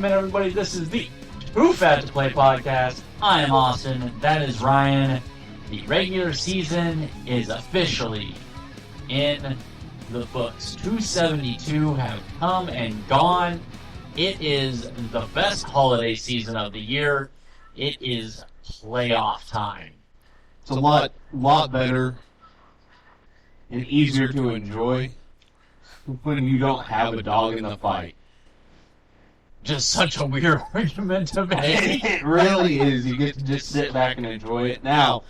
welcome in, everybody. This is the Too Fat to Play podcast. I am Austin. That is Ryan. The regular season is officially in the books. 272 have come and gone. It is the best holiday season of the year. It is playoff time. It's a lot better and easier to enjoy when you don't have a dog in the fight. Just such a weird argument to make. It really is. You get to just sit back and enjoy it. Now,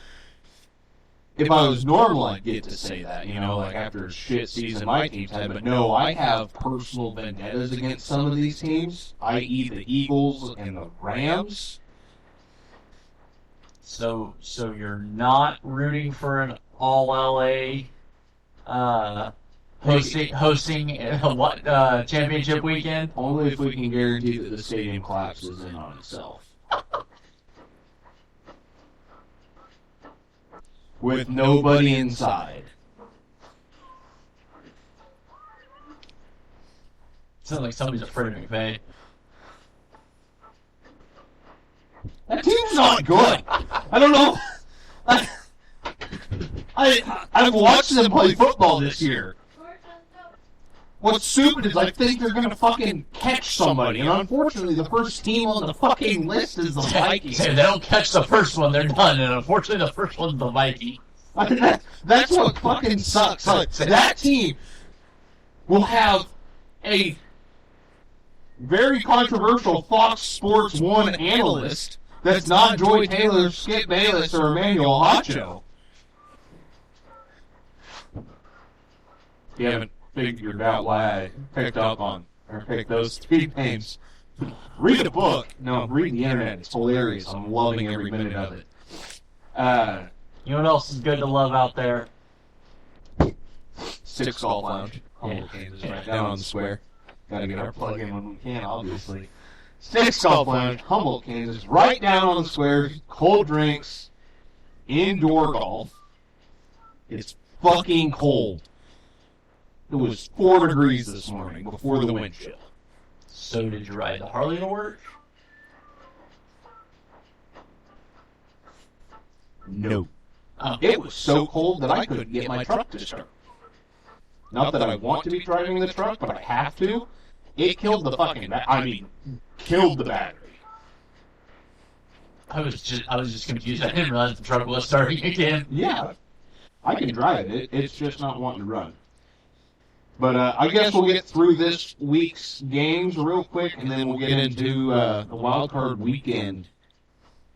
if I was normal, I'd get to say that, like after a shit season my team's had. But no, I have personal vendettas against some of these teams, i.e. the Eagles and the Rams. So you're not rooting for an all-LA hosting what championship weekend? Only if we can guarantee that the stadium collapses in on itself. With nobody inside. Sounds like somebody's afraid of McVay. That team's not good. I don't know. I've watched them play football this year. What's stupid is I think they're going to fucking catch somebody, and unfortunately the first team on the fucking list is the Vikings. If they don't catch the first one, they're done, and unfortunately the first one's the Vikings. That's what fucking sucks. That team will have a very controversial Fox Sports 1 analyst that's not Joy Taylor, Skip Bayless, or Emmanuel Hacho. You haven't figured out why I picked those three names. Read a book. No, read the internet. It's hilarious. I'm loving every minute of it. You know what else is good to love out there? Six Golf Lounge. Humboldt, Kansas, right down on the square. Gotta get our plug in when we can, obviously. Six Golf Lounge, Humboldt, Kansas, right down on the square. Cold drinks, indoor golf. It's fucking cold. It was 4 degrees this morning before the wind chill. So did you ride the Harley to work? No. It was so cold that I couldn't get my truck to start. Not that I want to be driving the truck, but I have to. It killed the killed the battery. I was just confused. I didn't realize the truck was starting again. Yeah. I can drive it. It's just not wanting to run. But I guess we'll get through this week's games real quick, and then we'll get into the Wildcard weekend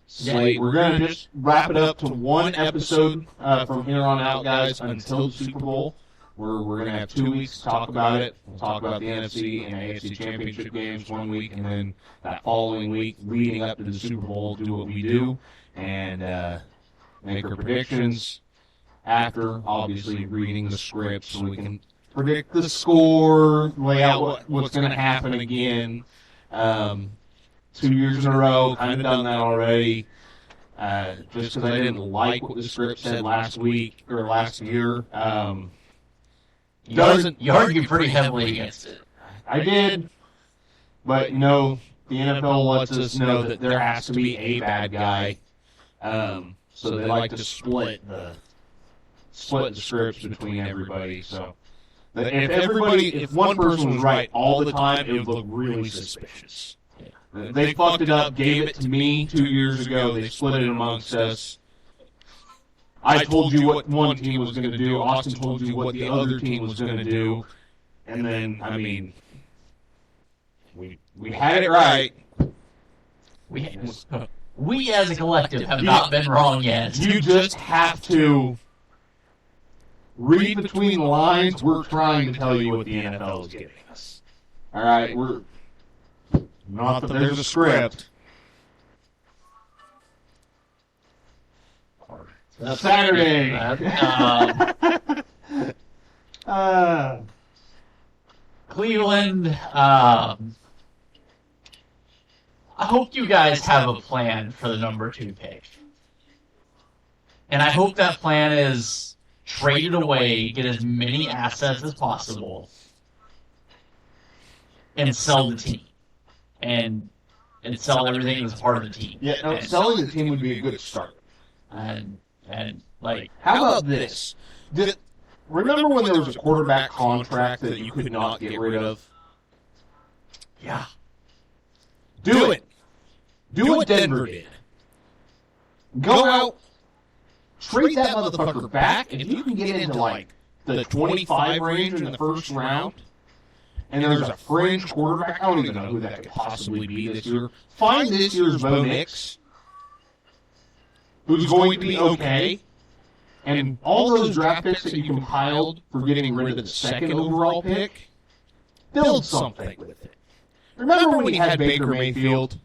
slate. We're going to just wrap it up to one episode from here on out, guys, until the Super Bowl. We're going to have 2 weeks to talk about it. We'll talk about the NFC and AFC Championship games 1 week, and then that following week, leading up to the Super Bowl, do what we do and make our predictions after, obviously, reading the script so we can predict the score, lay out what's going to happen again. 2 years in a row, kind of done that already. Just because I didn't like what the script said last week or last year. You argued pretty heavily against it. I did, but the NFL lets us know that there has to be a bad guy. So they like to split the scripts between everybody. So if one person was right all the time, it would look really suspicious. Yeah. They fucked it up, gave it to me 2 years ago. They split it amongst us. I told you what one team was going to do. Austin told you what the other team was going to do. And then, we had it right. We as a collective have not been wrong yet. You just have to read between the lines. We're trying to tell you what the NFL is giving us. All right, we're not that there's a script. Saturday. Cleveland. I hope you guys have a plan for the number 2 pick. And I hope that plan is trade it away, get as many assets as possible, and sell the team. and sell everything as part of the team. Yeah, no, selling the team would be a good start. And like, how about this? Remember when there was a quarterback contract that you could not get rid of? yeah, Do it. Do what Denver did. Go out, trade that motherfucker back, and if you can get into like the 25 range in the first round, and there's a fringe quarterback, I don't even know who that could possibly be this year. Find this year's Bo Nix, who's going to be okay, and all those draft picks that you compiled for getting rid of the second overall pick, build something with it. Remember when you had Baker Mayfield?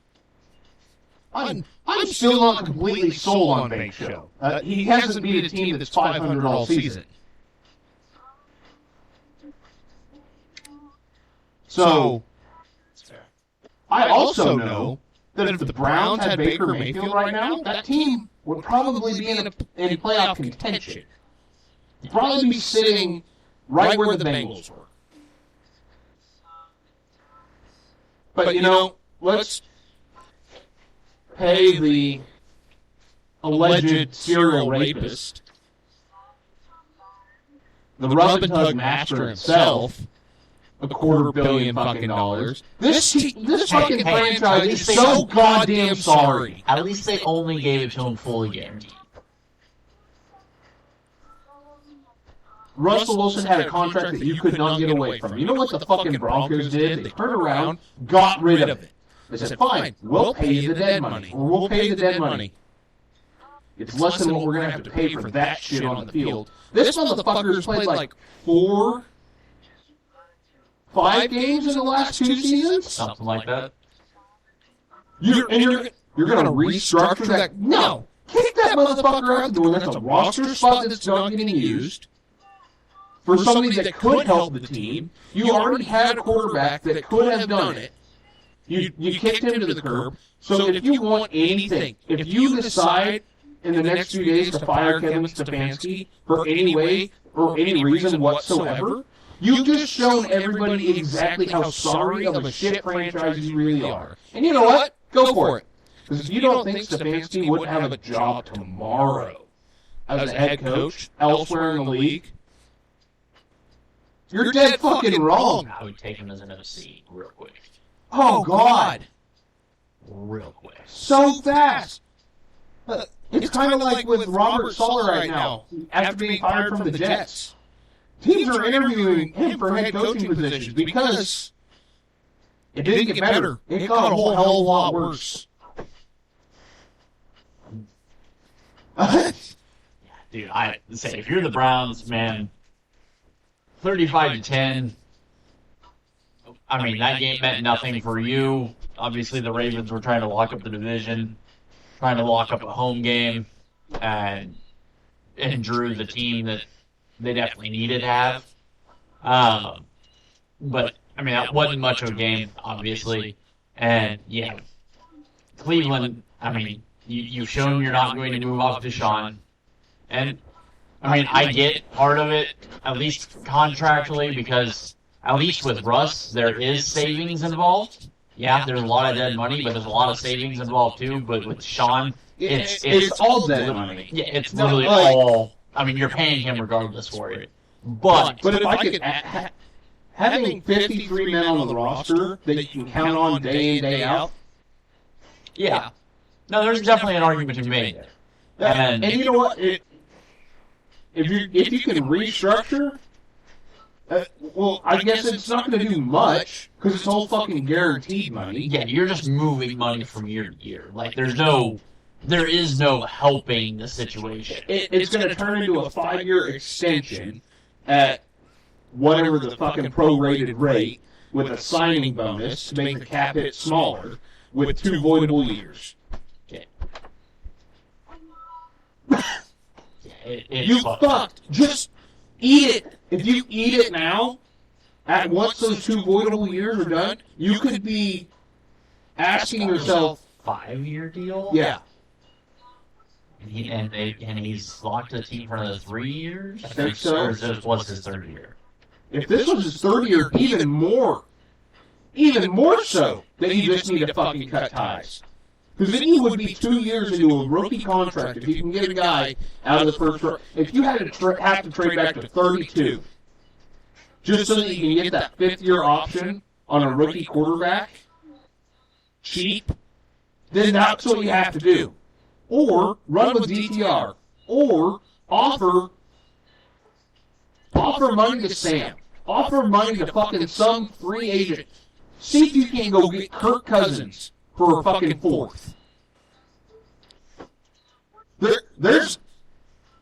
I'm still not completely sold on Bake Show. He hasn't beat a team that's 500 all season. So, I also know that if the Browns had Baker Mayfield right now, that team would probably be in playoff contention. They'd probably be sitting right where the Bengals were. But, you know, let's pay the alleged serial rapist, the rub and tug master himself, $250 million fucking dollars. This fucking franchise is so goddamn sorry. At least they only gave it to him fully guaranteed. Russell Wilson had a contract that you could not get away from. You know what the fucking Broncos did? They turned around, got rid of it. They said, fine, we'll pay you the dead money. Or we'll pay the dead money. It's less than what we're going to have to pay for that shit on the field. This motherfucker's played like 5 games in the last 2 seasons? Something like that. You're going to restructure that? No! Kick that motherfucker out the door. That's a roster spot that's not getting used. For somebody that could help the team. You already had a quarterback that could have done it. You kicked him to the curb. So if you want anything, if you decide in the next few days to fire Kevin Stefanski for any way or any reason whatsoever, you've just shown everybody exactly how sorry of a shit franchise you really are. And you know what? Go for it. Because if you don't think Stefanski wouldn't have a job tomorrow as a head coach elsewhere in the league, you're dead fucking wrong. I would take him as an OC real quick. Oh, God. Real quick. So fast. It's kind of like with Robert Saleh right now, after being fired from the Jets. Teams are interviewing him for head coaching positions because it didn't get better. It got a whole hell of a lot worse. Dude, I say if you're the Browns, man, 35-10. I mean, that game meant nothing for you. Obviously, the Ravens were trying to lock up the division, trying to lock up a home game, and drew the team that they definitely needed to have. But, I mean, that wasn't much of a game, obviously. And, yeah, Cleveland, I mean, you've shown you're not going to move off Deshaun. And, I mean, I get part of it, at least contractually, because at least with Russ, there is savings involved. Yeah, there's a lot of dead money, but there's a lot of savings involved too. But with Sean, it's all dead money. Yeah, it's literally all. I mean, you're paying him regardless for it. But if I could, having 53 men on the roster that you can count on day in, day out. Yeah. No, there's definitely an argument to be made there. And you know what? If you can restructure. Well, I guess it's not going to do much because it's all fucking guaranteed money. Yeah, you're just moving money from year to year. Like, there is no helping the situation. It's going to turn into a 5-year extension at whatever the fucking prorated rate with a signing bonus to make the cap hit smaller with 2 voidable years. Okay. You fucked. Just eat it. If you eat it now, once those 2 voidable years are done, you could be asking yourself, 5-year deal? Yeah. And he's locked the team for another 3 years? I think so. Or what's his 3rd year? If this was his 3rd year, even more. even more so that you just need to fucking cut ties. Because then you would be 2 years into a rookie contract if you can get a guy out of the first round. If you had to have to trade back to 32 just so that you can get that fifth-year option on a rookie quarterback cheap, then that's what you have to do. Or run with DTR. Or offer money to Sam. Offer money to fucking some free agent. See if you can go get Kirk Cousins for a fucking fourth. There's,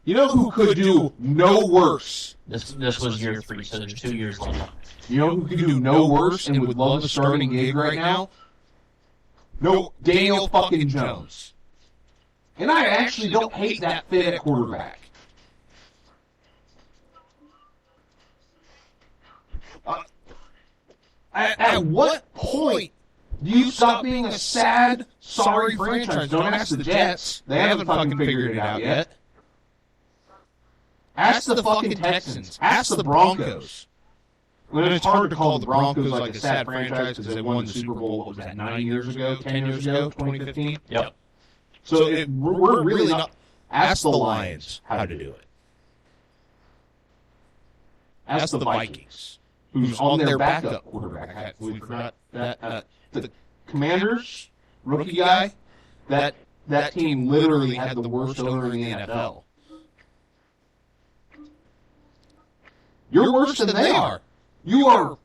you know who could do no worse? This was year 3, so there's 2 years left. You know who could do no worse and would love a starting gig right now? No, Daniel fucking Jones. And I actually don't hate that fit at quarterback. At what point do you stop being a sad, sorry franchise? Don't ask the Jets. They haven't fucking figured it out yet. Ask the fucking Texans. Ask the Broncos. Well, it's hard to call the Broncos like a sad franchise because they won the Super Bowl, what was that, 9 years ago, 10 years ago, 2015? Yep. So we're really not... Ask the Lions how to do it. Ask the Vikings, who's on their backup quarterback. We forgot that. The Commanders, rookie guy, that team literally had the worst owner in the NFL. You're worse than they are. You are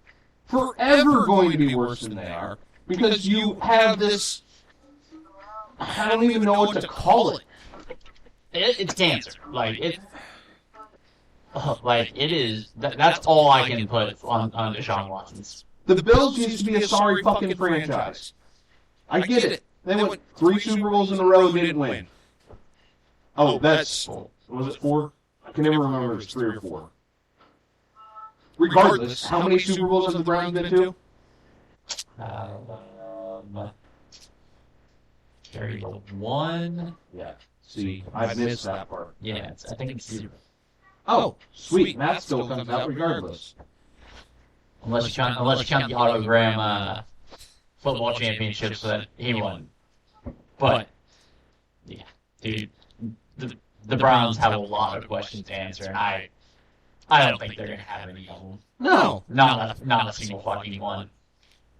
forever going to be worse than they are because you have this... I don't even know what to call it. It's cancer. It is. That's all I can put on Deshaun Watson's. The Bills used to be a sorry fucking franchise. I get it. They went 3 Super Bowls in a row and didn't win. Oh, was it 4? I can never remember if it was 3 or 4. Regardless, how many Super Bowls have the Browns been to? Carry the 1. Yeah. See, I missed that part. Yeah, I think it's 0. Oh, sweet. Matt still comes out regardless. Unless you count the autogram football championship so that he won. But, yeah, dude, the Browns have a lot of questions to answer, and I don't think they're going to have any of them. No. Not a single fucking one.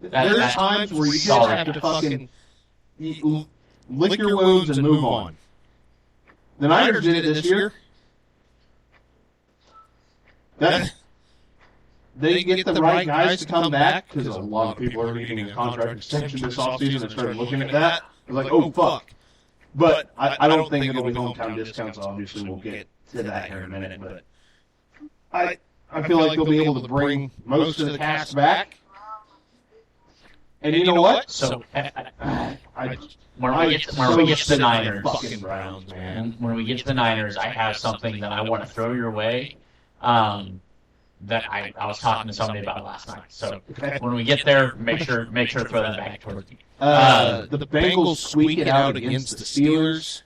There's times where you just have to fucking lick your wounds and move on. The Niners did it this year. They get the right guys to come back because a lot of people are needing a contract extension this offseason and started looking at that. They're like, oh, fuck. But I don't think it'll be hometown discounts. Obviously, we'll get to that here in a minute. But I feel like they'll be able to bring most of the cast back. And you know what? So, when we get to the Niners, fucking Browns, man. When we get to the Niners, I have something that I want to throw your way. That I was talking to somebody about last night. So when we get there, make sure to throw that back towards me. The Bengals squeak it out against the Steelers.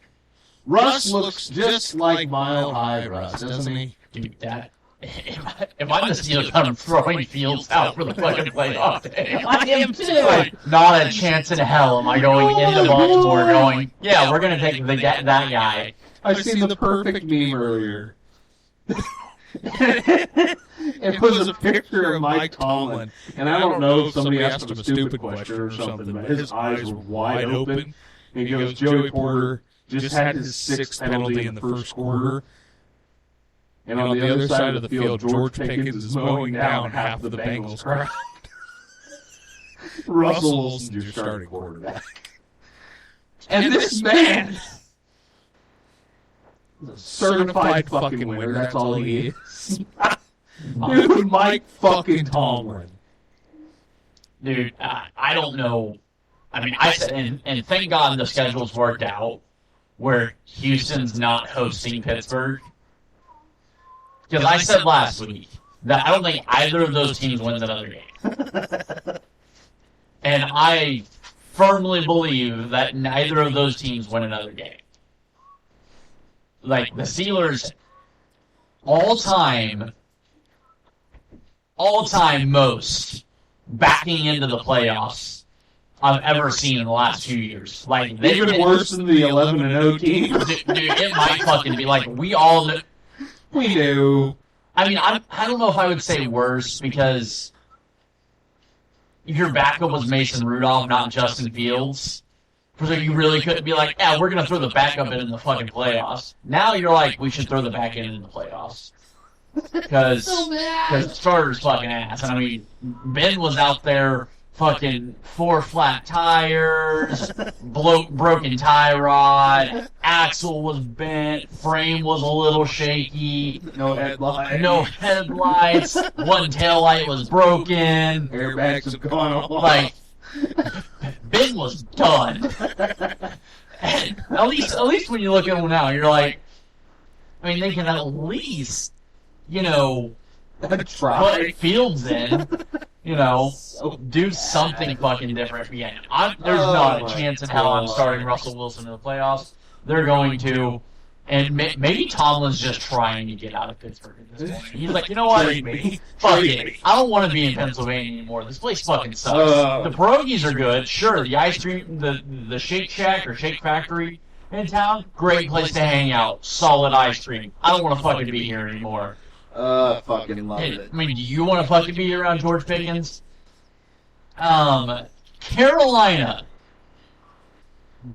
Russ looks just like Mile High Russ, doesn't he? Dude, that. If I'm the Steelers, I'm throwing Fields out for the fucking playoff day. I am too. Not a chance in hell am I going into Baltimore going, yeah, we're going to take that guy. I've seen the perfect meme earlier. It was a picture of Mike Tomlin, and I don't know if somebody asked him a stupid question or something, but his eyes were wide open. And he goes, Joey Porter just had his 6th penalty in the first quarter. And on the other side of the field, George Pickens is mowing down half of the Bengals crowd. Russell Wilson's your starting quarterback. And this man is a certified fucking winner. That's all he is. Dude, Mike fucking Tomlin. Dude, I don't know. I mean, I said, and thank God the schedule's worked out where Houston's not hosting Pittsburgh. Because I said last week that I don't think either of those teams wins another game. And I firmly believe that neither of those teams win another game. Like, the Steelers, all-time most backing into the playoffs I've ever seen in the last few years. Like, they even worse than the 11-0 team. Dude, it might fucking be like we all knew. We knew. I mean, I don't know if I would say worse because your backup was Mason Rudolph, not Justin Fields. So you really couldn't be like, yeah, we're gonna throw the backup in the fucking playoffs. Now you're like, we should throw the back end in the playoffs because the starter's fucking ass. And I mean, Ben was out there. Fucking 4 flat tires, broken tie rod, axle was bent, frame was a little shaky. No headlights. No headlights. One taillight was broken. Airbags have gone off. Like, Ben was done. And at least when you look at him now, you're like, I mean, they can at least, try. put Fields in. Do something fucking different. Yeah, there's not a chance in hell I'm starting Russell Wilson in the playoffs. They're going to, and maybe Tomlin's just trying to get out of Pittsburgh at this point. He's like, you know what? Fuck it. I don't want to be in Pennsylvania anymore. This place fucking sucks. The pierogies are good, sure. The ice cream, the Shake Shack or Shake Factory in town, great place to hang out. Solid ice cream. I don't want to fucking be here anymore. Fucking love it. I mean, do you want to fucking be around George Pickens? Carolina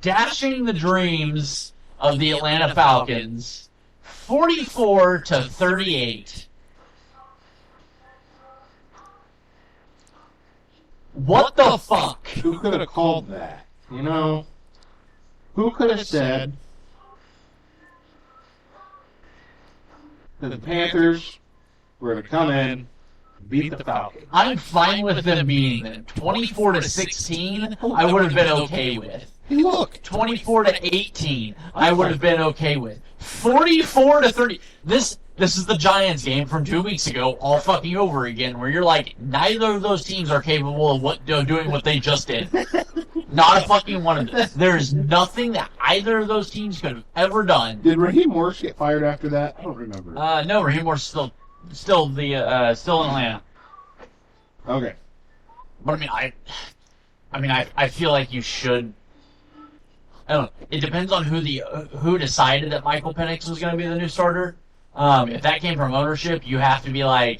dashing the dreams of the Atlanta Falcons 44-38. What the fuck? Who could have called that? Who could have said that the Panthers were going to come in, beat the Falcons? I'm fine with them beating them. 24-16, I would have been okay with. Look, 24-18, I would have been okay with. 44-30. This is the Giants game from 2 weeks ago, all fucking over again, where you're like, neither of those teams are capable of doing what they just did. Not a fucking one of them. There's nothing that either of those teams could have ever done. Did Raheem Morris get fired after that? I don't remember. No, Raheem Morris still in Atlanta. Okay. But I feel like you should. I don't know. It depends on who decided that Michael Penix was going to be the new starter. If that came from ownership, you have to be like,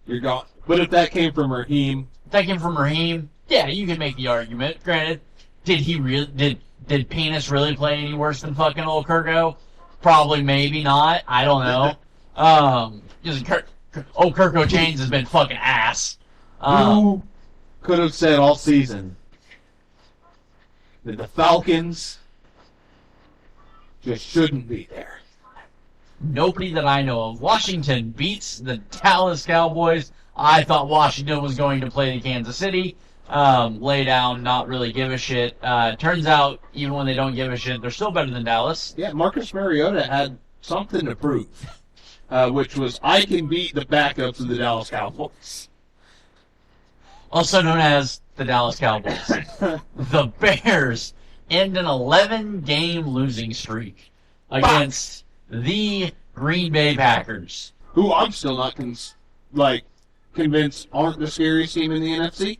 you're gone. But if that came from Raheem, yeah, you can make the argument. Granted, did Penis really play any worse than fucking old Kirko? Probably, maybe not. I don't know. Old Kirko Chains has been fucking ass. Who could have said all season that the Falcons just shouldn't be there? Nobody that I know of. Washington beats the Dallas Cowboys. I thought Washington was going to play Kansas City. Lay down, not really give a shit. Turns out, even when they don't give a shit, they're still better than Dallas. Yeah, Marcus Mariota had something to prove, which was, I can beat the backups of the Dallas Cowboys. Also known as the Dallas Cowboys. The Bears end an 11-game losing streak against the Green Bay Packers. Who I'm still not convinced aren't the scariest team in the NFC.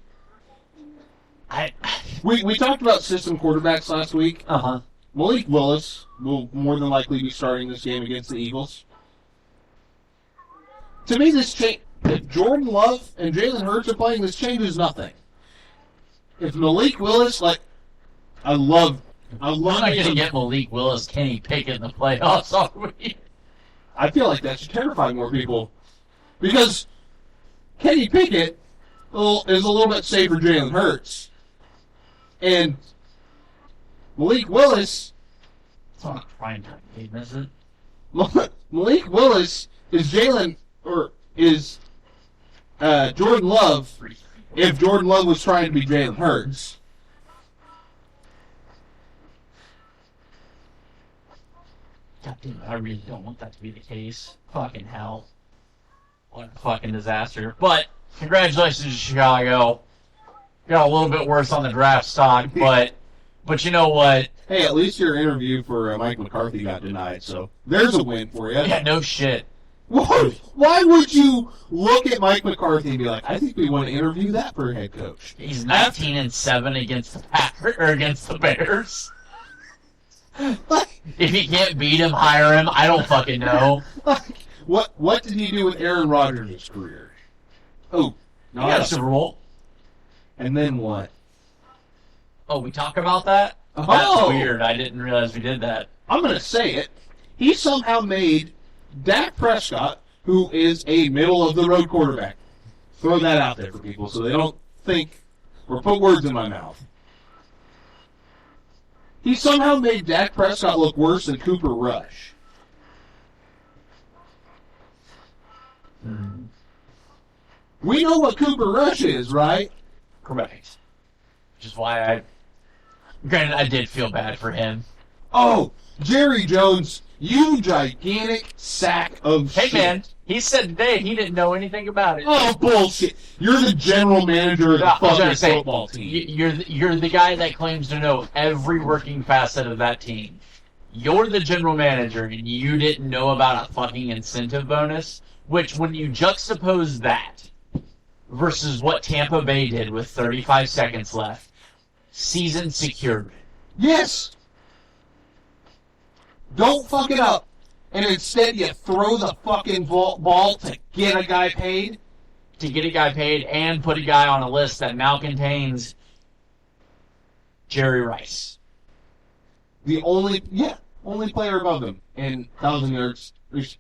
We talked about system quarterbacks last week. Uh-huh. Malik Willis will more than likely be starting this game against the Eagles. To me, this change, if Jordan Love and Jalen Hurts are playing, this changes nothing. If Malik Willis, I love. We're not going to get Malik Willis, Kenny Pickett in the playoffs, are we? I feel like that should terrify more people. Because Kenny Pickett is a little bit safer than Jalen Hurts. And Malik Willis... It's not a prime time game, is it? Malik Willis is Jordan Love if Jordan Love was trying to be Jalen Hurts. God damn, I really don't want that to be the case. Fucking hell. What a fucking disaster. But, congratulations to Chicago. Got a little bit worse on the draft stock, but you know what? Hey, at least your interview for Mike McCarthy got denied, so there's a win for you. Yeah, no shit. Why would you look at Mike McCarthy and be like, I think we want to interview that for a head coach? He's 19-7 against the Packers or against the Bears. If he can't beat him, hire him. I don't fucking know. What did he do with Aaron Rodgers' career? Oh, He got a Super Bowl. And then what? Oh, we talk about that? Oh. That's weird. I didn't realize we did that. I'm going to say it. He somehow made Dak Prescott, who is a middle-of-the-road quarterback. Throw that out there for people so they don't think or put words in my mouth. He somehow made Dak Prescott look worse than Cooper Rush. We know what Cooper Rush is, right? Correct. Which is why granted, I did feel bad for him. Oh, Jerry Jones, you gigantic sack of shit. Hey, man, he said today he didn't know anything about it. Oh, bullshit. You're the general manager of the fucking football team. You're the guy that claims to know every working facet of that team. You're the general manager, and you didn't know about a fucking incentive bonus, which when you juxtapose that versus what Tampa Bay did with 35 seconds left, season secured. Yes. Don't fuck it up. And instead you throw the fucking ball to get a guy paid. To get a guy paid and put a guy on a list that now contains Jerry Rice. The only player above him in 1,000 yards.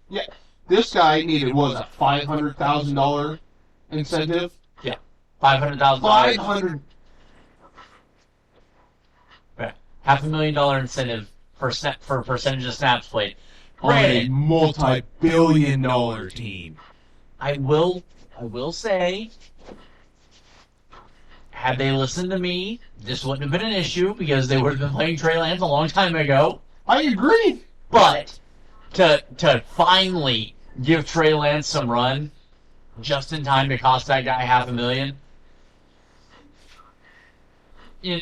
Yeah. This guy needed, what was it, $500,000 incentive? Yeah. $500,000. $500,000. Right. $500,000 incentive for percentage of snaps played. On a multi-billion-dollar team. I will say, had they listened to me, this wouldn't have been an issue because they would have been playing Trey Lance a long time ago. I agree. But to finally give Trey Lance some run just in time to cost that guy $500,000.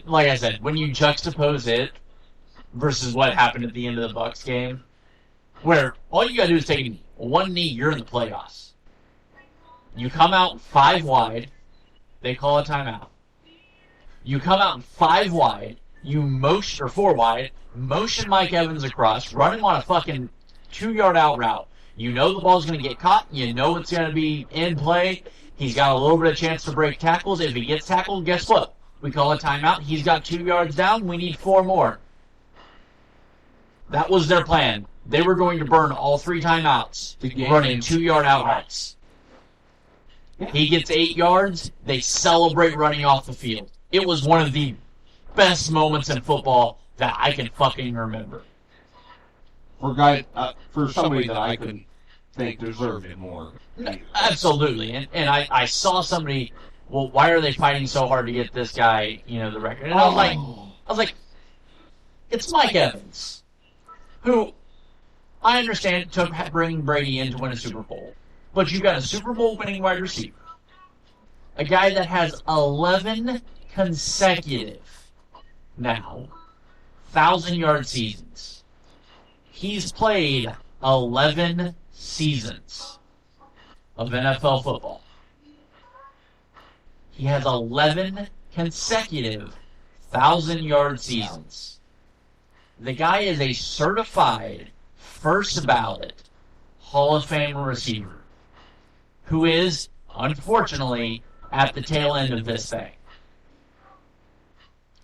Like I said, when you juxtapose it versus what happened at the end of the Bucs game, where all you gotta do is take one knee, you're in the playoffs. You come out 5 wide, they call a timeout. You come out 5 wide, you motion, or 4 wide, motion Mike Evans across, run him on a fucking 2-yard out route. You know the ball's going to get caught. You know it's going to be in play. He's got a little bit of chance to break tackles. If he gets tackled, guess what? We call a timeout. He's got 2 yards down. We need 4 more. That was their plan. They were going to burn all 3 timeouts, running 2-yard out routes. He gets 8 yards. They celebrate running off the field. It was one of the best moments in football that I can fucking remember. For somebody that I couldn't think deserved it more. Absolutely. And I saw somebody, well, why are they fighting so hard to get this guy, the record? And I was like, it's Mike Evans, who I understand took bringing Brady in to win a Super Bowl. But you got a Super Bowl winning wide receiver. A guy that has 11 consecutive, now, 1,000-yard seasons. He's played 11 seasons of NFL football. He has 11 consecutive 1,000-yard seasons. The guy is a certified first ballot Hall of Fame receiver who is, unfortunately, at the tail end of this thing.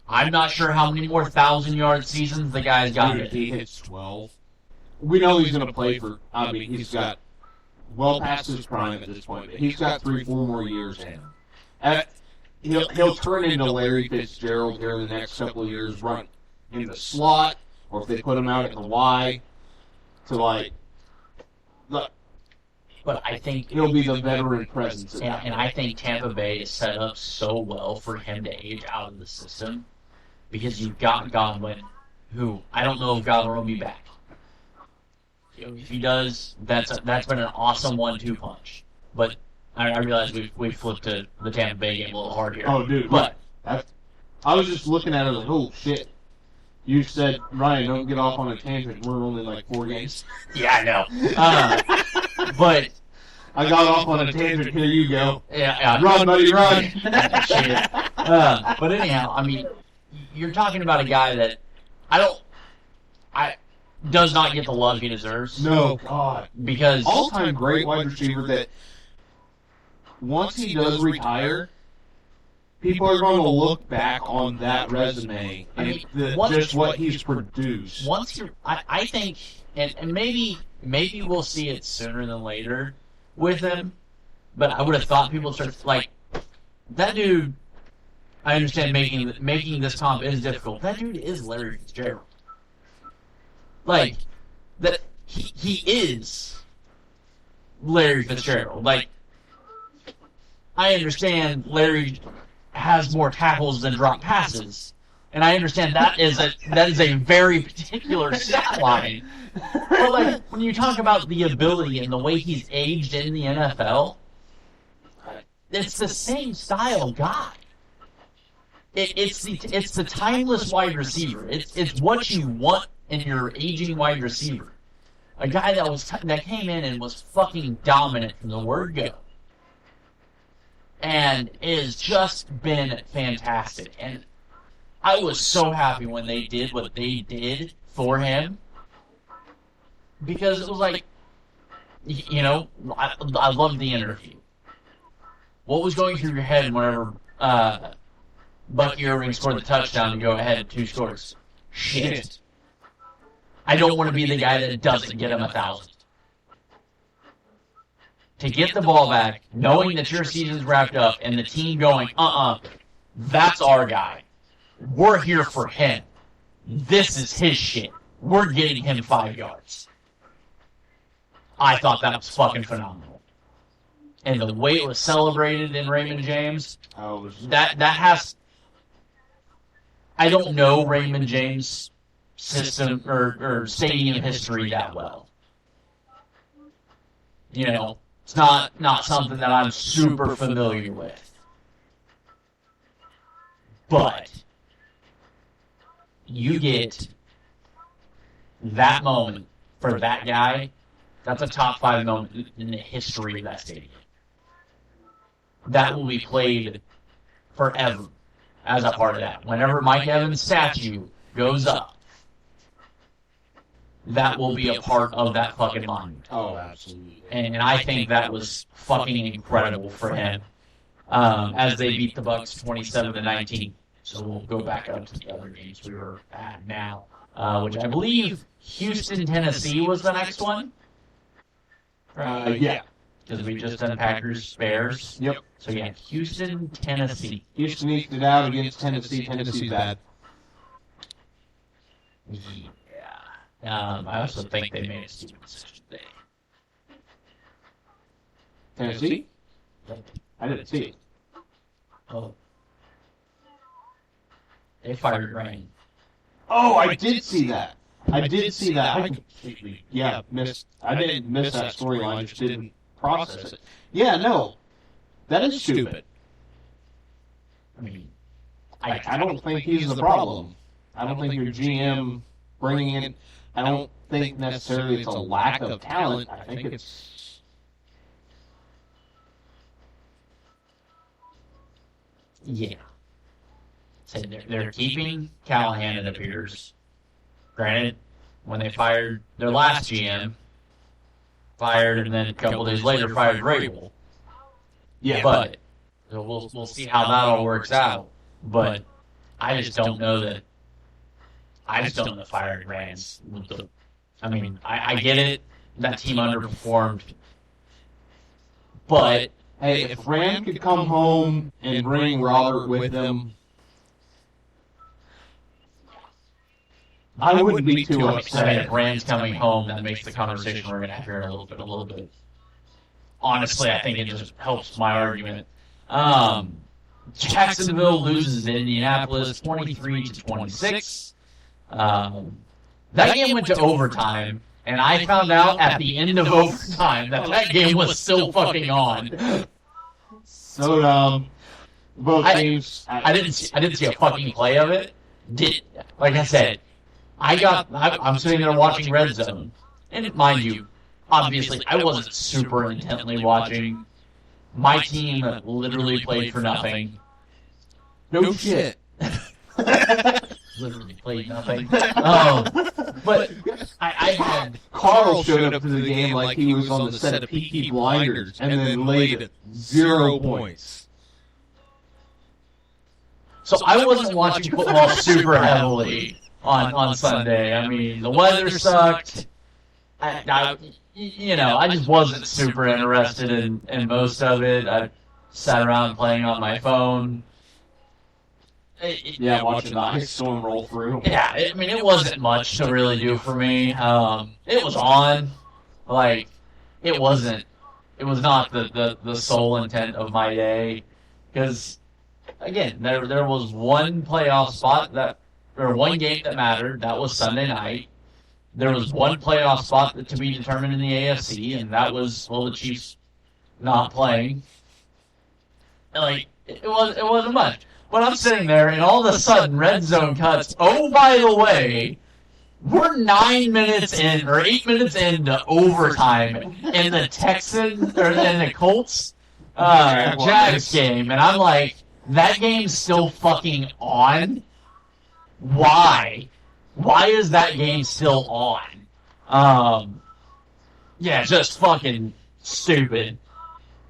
I'm not sure how many more 1,000-yard seasons the guy's got. If he hits 12. We know he's going to play for, he's got well past his prime at this point. But he's got 3-4 more years in him. He'll turn into Larry Fitzgerald here in the next couple of years, run in the slot, or if they put him out at the Y, but I think he'll be the veteran presence. And I think Tampa Bay is set up so well for him to age out of the system because you've got Godwin, who I don't know if Godwin will be back. If he does, that's been an awesome 1-2 punch. But I realize we flipped to the Tampa Bay game a little hard here. Oh, dude. But I was just looking at it like, oh, shit. You said, Ryan, don't get off on a tangent. We're only like 4 games. Yeah, I know. But I got off on a tangent. Here you go. yeah. Run, buddy, run. Shit. But anyhow, I mean, you're talking about a guy that does not get the love he deserves. No, God. Because All-time great wide receiver that once he does retire, people are going to look back on that resume and just what he's produced. I think, and maybe we'll see it sooner than later with him, but I would have thought people would start, like, that dude, I understand making this comp is difficult. That dude is Larry Fitzgerald. Like, that he is Larry Fitzgerald. Like, I understand Larry has more tackles than drop passes, and I understand that is a very particular stat line. But like, when you talk about the ability and the way he's aged in the NFL, it's the same style guy. It's the timeless wide receiver. It's what you want in your aging wide receiver. A guy that came in and was fucking dominant from the word go. And it has just been fantastic. And I was so happy when they did what they did for him. Because it was like, you know, I loved the interview. What was going through your head whenever Bucky Irving scored the touchdown and go ahead 2 scores? Shit. I don't want to be the guy that doesn't get him 1,000. To get the ball back, knowing that your season's wrapped up, and the team going, that's our guy. We're here for him. This is his shit. We're getting him 5 yards. I thought that was fucking phenomenal. And the way it was celebrated in Raymond James, that has... I don't know Raymond James' system or stadium history that well. You know, it's not something that I'm super familiar with. But you get that moment for that guy, that's a top 5 moment in the history of that stadium. That will be played forever as a part of that. Whenever Mike Evans' statue goes up, that will be a part of that fucking monument. Oh, absolutely. And I think that was fucking incredible for him as they beat the Bucks 27-19. So we'll go back up to the other games we were at now, which I believe Houston, Tennessee was the next one. Yeah. Because we just done Packers, Bears. Yep. So yeah, Houston, Tennessee. Houston eked it out against Tennessee. Tennessee's bad. Yeah. I also think they made a stupid decision today. Tennessee? I didn't see it. Oh. They fired Ryan. Oh, I did see that. I completely, missed. I didn't miss that storyline. Just didn't process it. Yeah, no, that is stupid. I mean, I don't think he's the problem. I don't think your GM bringing in. I don't think necessarily it's a lack of talent. I think it's. Yeah. So they're keeping Callahan, it appears. Granted, when they fired their last GM, and then a couple days later fired Vrabel. Yeah. But so we'll see how that all works out. But I just don't know that. I just don't know the firing Rams. I mean, I get it. That team underperformed. But hey, if Rand could come home and bring Robert with them, I wouldn't be too upset. I mean, if Rand's coming home, that makes the conversation we're going to have here in a little bit. Honestly, I think it just helps my argument. Jacksonville loses to Indianapolis 23-26. That game went to overtime, and I found out at the end of overtime that game was still fucking on. So dumb. Both teams. I didn't see a fucking play of it. Like I said, I'm sitting there watching Red Zone, and mind you, obviously, I wasn't super intently watching. My team literally played for nothing. No shit. Literally played nothing. But I had... Carl showed up to the game like he was on the set of Peaky Blinders and then laid 0 points. So I wasn't watching football super heavily on Sunday. I mean, the weather sucked. I just wasn't super interested in most of it. I sat around playing on my phone. Watching the ice storm roll through. Yeah, it wasn't much to really do for me. It was on. Like, it was not the sole intent of my day. Because, again, there was one playoff spot one game that mattered. That was Sunday night. There was one playoff spot to be determined in the AFC, and that was, the Chiefs not playing. Like, it wasn't much. But I'm sitting there, and all of a sudden, red zone cuts. Oh, by the way, we're 9 minutes in, or 8 minutes into overtime in the the Colts Jags game, and I'm like, that game's still fucking on? Why? Why is that game still on? Just fucking stupid.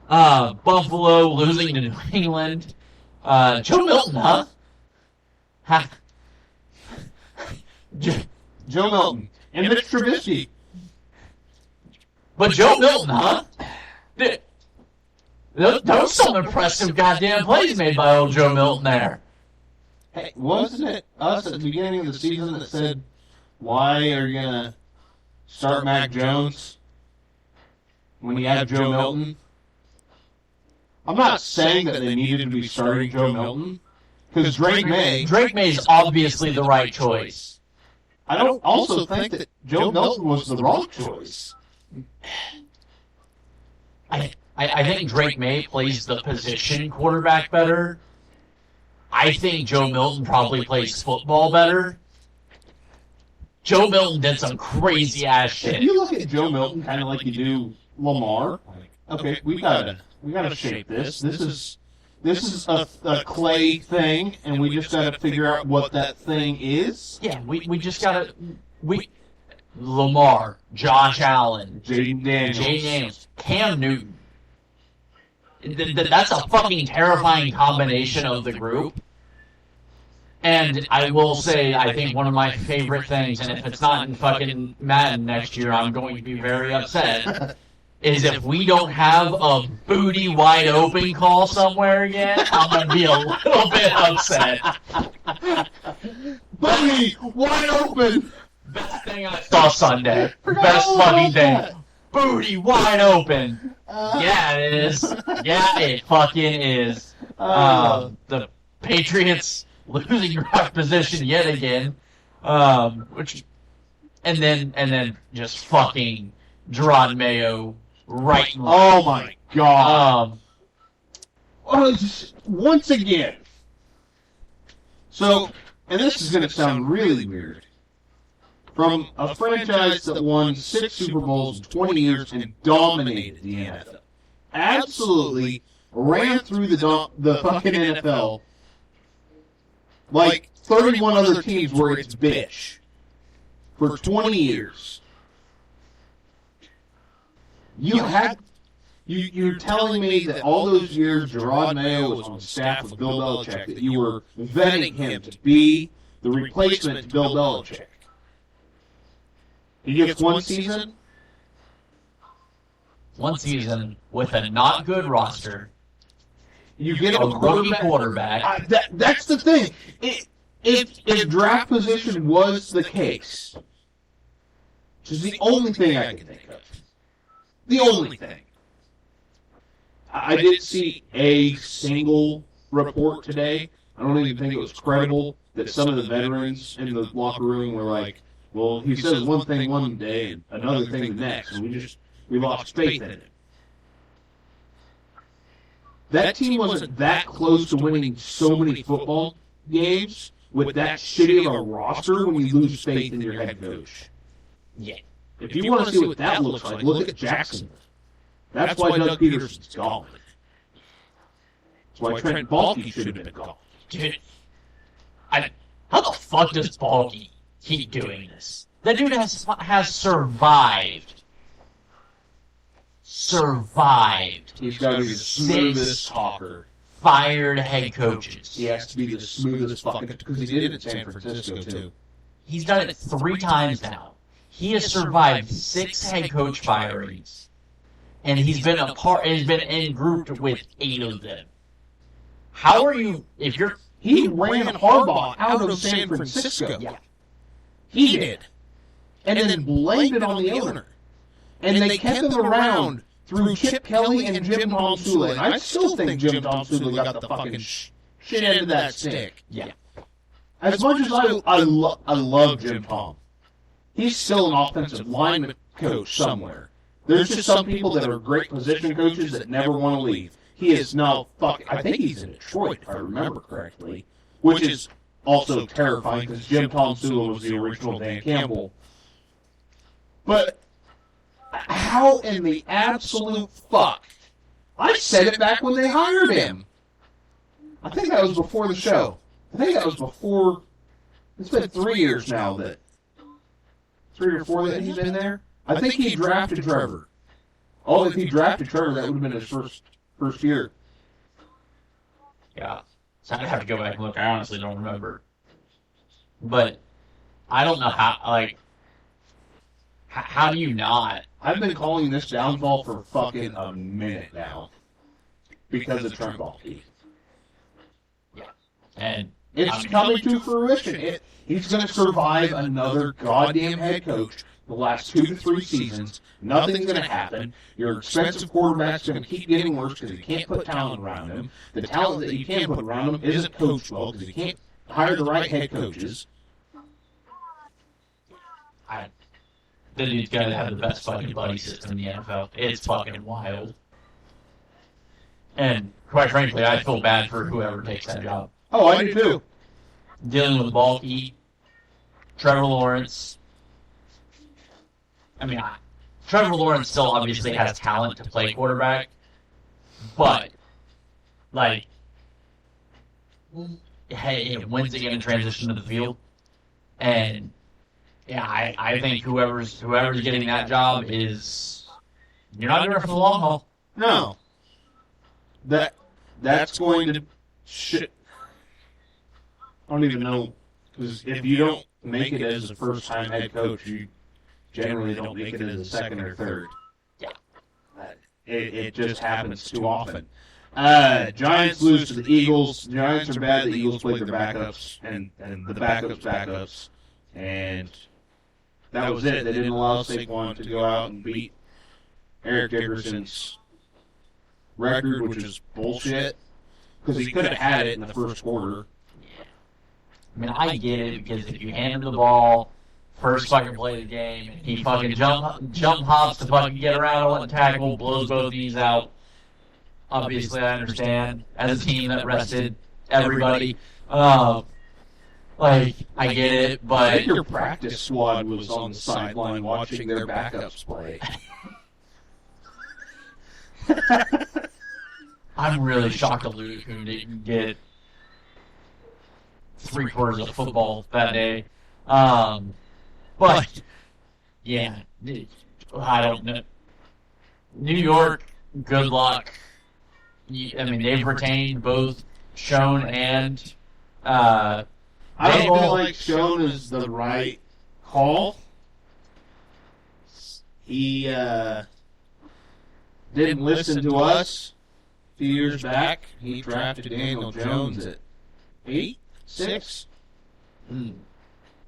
Buffalo losing to New England. Joe Milton, huh? Joe Milton. And Mitch Trubisky. But Joe Milton, huh? There was some impressive goddamn plays made by old Joe Milton there. Hey, wasn't it us at the beginning of the season that said, why are you going to start Mac Jones when you have Joe Milton? I'm not saying that they needed to be starting Joe Milton, because Drake May's obviously the right choice. I don't also think that Joe Milton was the wrong choice. I think Drake May plays the position quarterback better. I think Joe Milton probably plays football better. Joe Milton did some crazy ass shit. If you look at Joe Milton kind of like you do Lamar, okay, we gotta shape this. This is a clay thing, and we just gotta figure out what that thing is. Yeah, we just gotta Lamar, Josh Allen, Jaden Daniels, Cam Newton. That's a fucking terrifying combination of the group. And I will say, I think one of my favorite things, and if it's not in fucking Madden next year, I'm going to be very upset, is if we don't have a booty wide open call somewhere again, I'm going to be a little bit upset. Booty wide open! Best thing I saw Sunday. Best fucking thing. Booty wide open. Yeah, it is. Yeah, it fucking is. The Patriots losing draft position yet again. And then just fucking Gerard Mayo right. Oh my god. Once again. So, and this is going to sound really weird. From a franchise that won 6 Super Bowls in 20 years and dominated the NFL. Absolutely ran through the fucking NFL like 31 other teams were its bitch for 20 years. You're telling me that all those years Gerard Mayo was on staff with Bill Belichick, that you were vetting him to be the replacement to Bill Belichick. He gets one season? One season with a not good roster. You get a rookie quarterback. That's the thing. If draft position was the case, which is the only thing I can think of. The only thing. I didn't see a single report today. I don't even think it was credible that some of the veterans in the locker room were like, well, he says one thing one day and another thing the next, and we lost faith in it. That team wasn't that close to winning so many football games with that shitty of a roster when you lose faith in your head coach. Yeah. If you want to see what that looks like, look at Jacksonville. That's why Doug Peterson's gone. That's why Trent Baalke should have been gone. Dude, how the fuck does Baalke keep doing this? That dude has survived. He's got to be the smoothest talker. Fired head coaches. He has to be the smoothest fucking, because he did it in San Francisco too. He's done it 3 times now. He has survived 6 head coach firings, and he's been in grouped with 8 of them. How are you? He ran Harbaugh out of San Francisco. Yeah, he did, and then blamed it on the owner. And they kept him around through Chip Kelly and Jim Tom Sula. And I still think Jim Tom Sula got the fucking shit end of that stick. Yeah. As much as I love Jim Tom, he's still an offensive lineman coach somewhere. There's just some people that are great position coaches that never want to leave. He is now I think he's in Detroit, if I remember correctly, which is also terrifying because Jim Tom Sula was the original Dan Campbell. But how in the absolute fuck? I said it back when they hired him. I think that was before the show. I think that was before. It's been 3 years now 3 or 4 that he's been there. I think he drafted Trevor. Oh, if he drafted Trevor, that would have been his first year. Yeah. So I'd have to go back and look. I honestly don't remember. But I don't know how do you not? I've been calling this downfall for fucking a minute now. Because of Trent Baalke. Yeah. And it's coming to fruition. He's going to survive another goddamn head coach the last 2 to 3 seasons. Nothing's going to happen. Your expensive quarterback's going to keep getting worse because you can't put talent around him. The talent that you can put around him isn't coached well because you can't hire the right head coaches. The dude's got to have the best fucking buddy system in the NFL. It's fucking wild. And quite frankly, I feel bad for whoever takes that job. Oh, I do too. Dealing with Baalke, Trevor Lawrence. I mean, Trevor Lawrence still obviously has talent to play quarterback, but, like, hey, when's it going to transition to the field? And yeah, I think whoever's getting that job is, you're not doing it for the long haul. No. That's going to shit. I don't even know, because if you don't make it as a first-time head coach, you generally don't make it as a second or third. Yeah. It just happens too often. Giants lose to the Eagles. The Giants are bad. The Eagles played their backups, and the backups. And that was it. They didn't allow Saquon to go out and beat Eric Dickerson's record, which is bullshit, because he could have had it in the first quarter. I mean, I get it, because if you hand him the ball, first fucking play of the game, and he fucking jump hops to fucking get around one tackle, blows both knees out. Obviously, I understand, as a team that rested everybody. Like, I get it, but I think your practice squad was on the sideline watching their backups play. I'm really shocked that Luke didn't get 3/4 of football that day. But, yeah, I don't know. New York, good luck. I mean, they've retained both Schoen and I don't feel like Schoen is the right call. He didn't listen to us a few years back. He drafted Daniel Jones at 8, 6?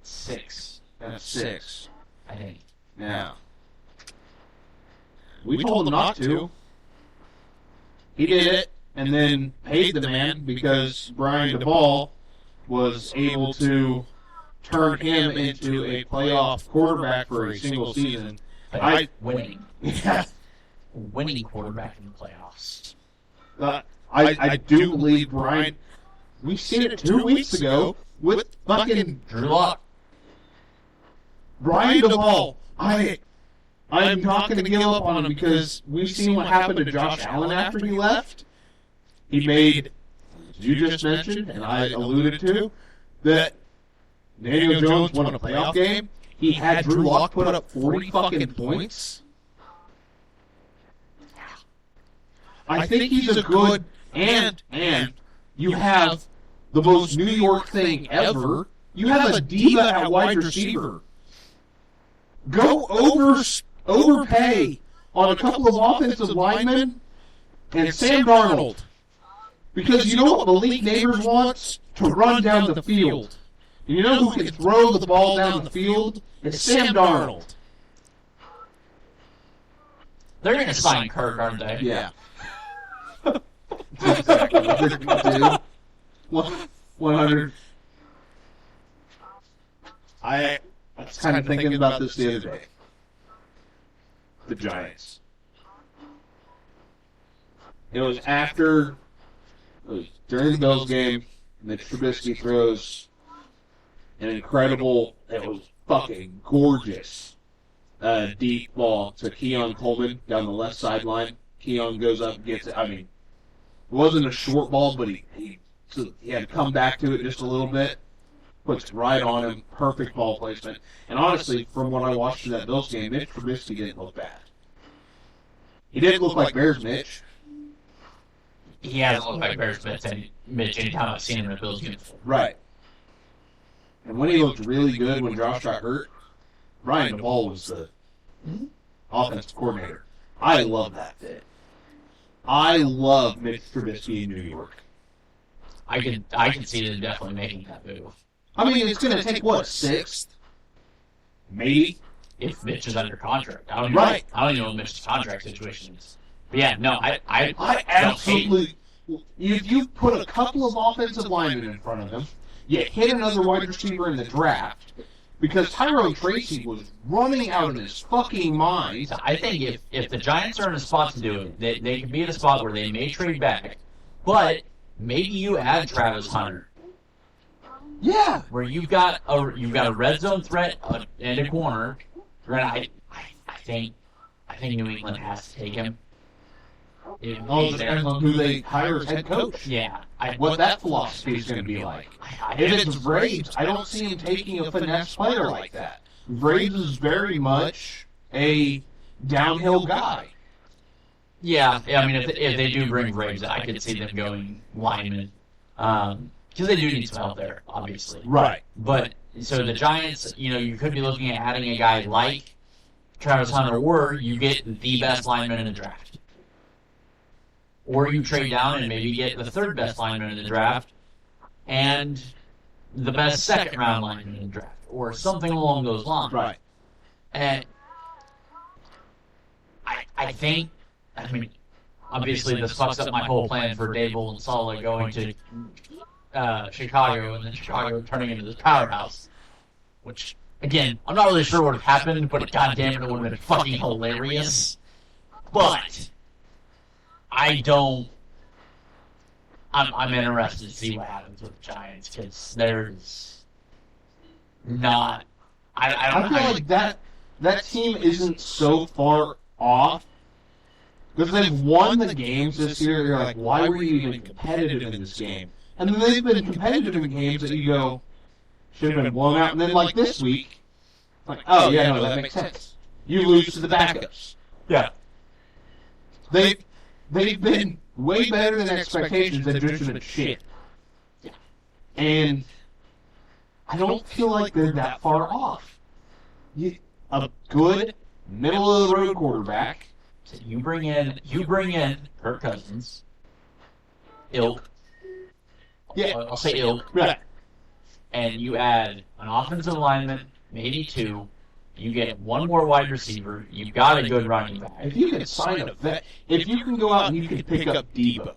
6. That's 6. I think. Yeah. We told him not to. He did it, and then paid the man because Brian DeBall was able to turn him into a playoff quarterback for a single season. Winning. Yeah. Winning quarterback in the playoffs. I do believe Brian. We've seen it 2 weeks ago with fucking Drew Lock. Brian DeBall. I'm not going to give up on him because we've seen what happened to Josh Allen after he left. He made, as you just mentioned, and I alluded to, that Daniel Jones won a playoff game. He had Drew Lock put up 40 fucking points. I think he's a good, and you have the most New York thing ever. You have a diva at wide receiver. Go overpay on a couple of offensive linemen and Sam Darnold. Because you know what Malik Neighbors wants? To run down the field. And you know who can throw the ball down the field? It's Sam Darnold. They're going to sign Kirk, aren't they? Yeah. Exactly what they're going to do. 100. I was kind of thinking about this the other day. The Giants. It was during the Bills game, Mitch Trubisky throws an incredible, it was fucking gorgeous, deep ball to Keon Coleman down the left sideline. Keon goes up and gets it. I mean, it wasn't a short ball, but he had to come back to it just a little bit. Puts it right on him. Perfect ball placement. And honestly, from what I watched in that Bills game, Mitch Trubisky didn't look bad. He didn't look like Bears Mitch. He hasn't looked like Bears Mitch anytime I've seen him in a Bills uniform. Right. And when he looked really good when Josh got hurt, Brian DePaul was the offensive coordinator. I love that fit. I love Mitch Trubisky in New York. I can see them definitely making that move. I mean, it's going to take, what, 6th? Maybe? If Mitch is under contract. I don't even know what Mitch's contract situation is. But yeah, no, I absolutely. If you put a couple of offensive linemen in front of him, you hit another wide receiver in the draft, because Tyrone Tracy was running out of his fucking mind. I think if the Giants are in a spot to do it, they can be in a spot where they may trade back, but maybe you add Travis Hunter. Yeah. Where you've got a red zone threat and a corner. I think New England has to take him. It depends on who they hire as head coach. Yeah. What that philosophy is going to be like. If it's Braves, I don't see him taking a finesse player like that. Braves is very much a downhill guy. Yeah, I mean, if they do bring Braves, I could see them going lineman. Because they do need some help there, obviously. Right. But, so the Giants, you could be looking at adding a guy like Travis Hunter, or you get the best lineman in the draft. Or you trade down and maybe get the third best lineman in the draft and the best second round lineman in the draft, or something along those lines. Right. And I think, obviously this fucks up my whole plan for Dable and Saleh going to Chicago, and then Chicago turning into this powerhouse. Which, again, I'm not really sure what would have happened, but goddamn it, it would have been fucking hilarious. But I'm interested to see what happens with the Giants, because there's not. I feel like that team isn't so far off, because they've won the games this year. You're like, why were you even competitive in this game? And then they've been competitive in games that you go, should have been blown out. And then, like this week, like, oh yeah, no, that makes sense. You lose to the backups. Yeah. They've been way better than expectations. They've just been shit. Yeah. And I don't feel like they're that far off. A good middle of the road quarterback. So you bring in Kirk Cousins, ilk. Yeah, I'll say ilk. Right. And you add an offensive lineman, maybe 2. You get one more wide receiver. You've got a good running back. If you can sign a vet, if you can go out and you can pick up Debo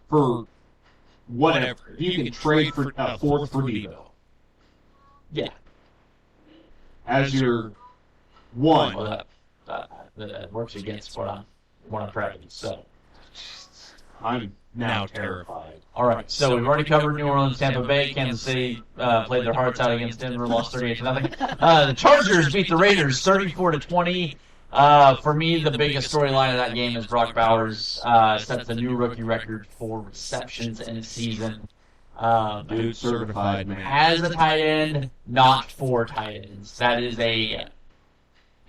for whatever, if you can trade for a 4th for Debo, yeah, as your one. Well, that works against what I'm prepping. So I'm now terrified. All right, so we've already covered New Orleans, Tampa Bay, Kansas City played their hearts out against Denver, lost 38-0. The Chargers beat the Raiders 34-20. For me, the biggest storyline of that game is Brock Bowers sets a new rookie record for receptions in a season. Dude, certified, man. As a tight end, not for tight ends. That is a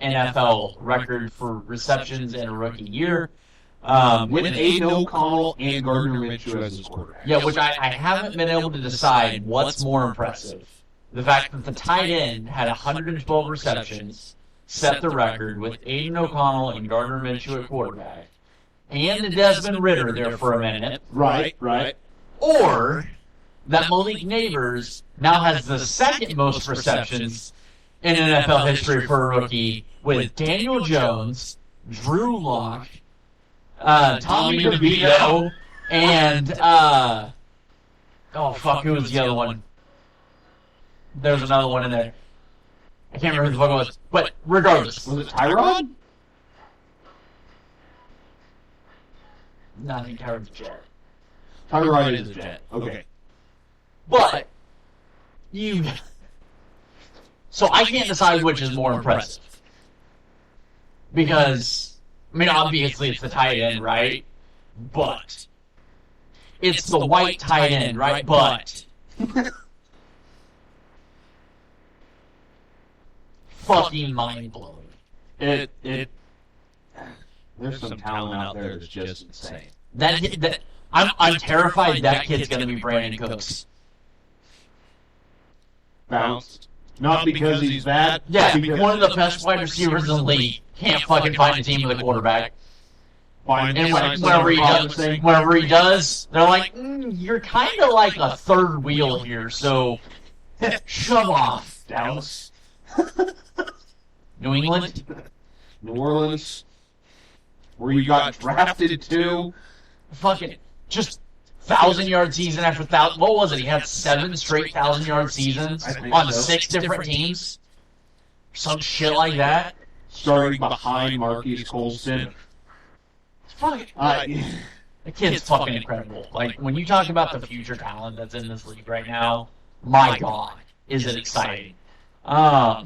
NFL record for receptions in a rookie year. With Aiden O'Connell and Gardner Minshew as his quarterback. Yeah, which I haven't been able to decide what's more impressive. The fact that the tight end had 112 receptions, set the record with Aiden O'Connell and Gardner Minshew at quarterback, and Desmond Ridder there for a minute. Right. Or that Malik Neighbors now has the second most receptions in NFL history for a rookie with Daniel Jones, Drew Lock, Tommy DeVito, and who was the other one? There's another one in there. I can't remember who the fuck it was. But regardless. Was it Tyrod? No, I think Tyrod's Jet. Tyrod is a Jet. Okay. But so I can't decide which is more impressive. Because obviously it's the tight end, right? But it's the white tight end, right? But fucking mind-blowing. There's some talent out there that's just insane. I'm terrified that kid's going to be Brandon Cooks. Bounced. Not because he's bad. Yeah, one of the best wide receivers in the league. Can't fucking find a team with a quarterback. And whenever he does, they're like, you're kind of like a third wheel here, so shove off, Dallas. New England? New Orleans, where you got drafted to. Fucking just 1,000-yard season after 1,000. What was it? He had 7 straight 1,000-yard seasons on 6 different teams. Some shit like that. Starting behind Marquise Colston. The kid's fucking incredible. Like, when you talk about the future talent that's in this league right now, my God, is it exciting. The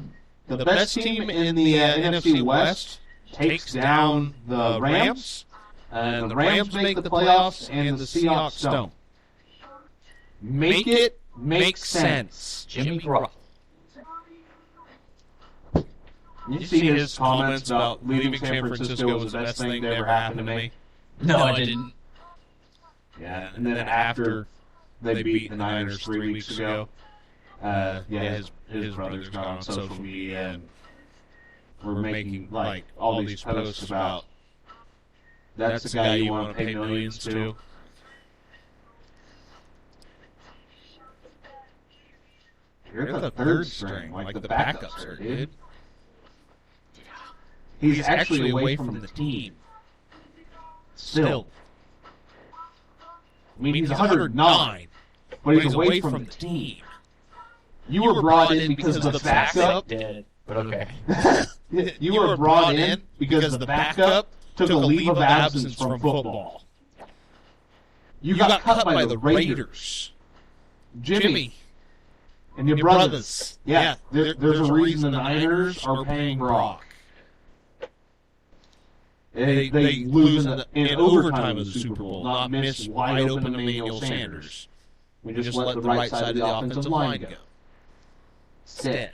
best team in the NFC West takes down the Rams. The Rams make the playoffs, and the Seahawks don't. Make it make sense. Jimmy Garoppolo. You see his comments about leaving San Francisco was the best thing that ever happened to me? No, I didn't. Yeah, and then after they beat the Niners 3 weeks ago, his brother's gone on social media and we're making like all these posts about that's the guy you want to pay millions to. You're the third string, like the backups are, dude. He's actually away from the team. Still. I mean, he's 109, but he's away from the team. You were brought in because of the backup. Dead, but okay. You were brought in because the backup took a leave of absence from football. You got cut by the Raiders. Jimmy. And your brothers. Yeah, there's a reason the Niners are paying Brock. They lose in overtime of the Super Bowl, not miss wide open Emmanuel Sanders. We just let the right side of the offensive line go. Sad.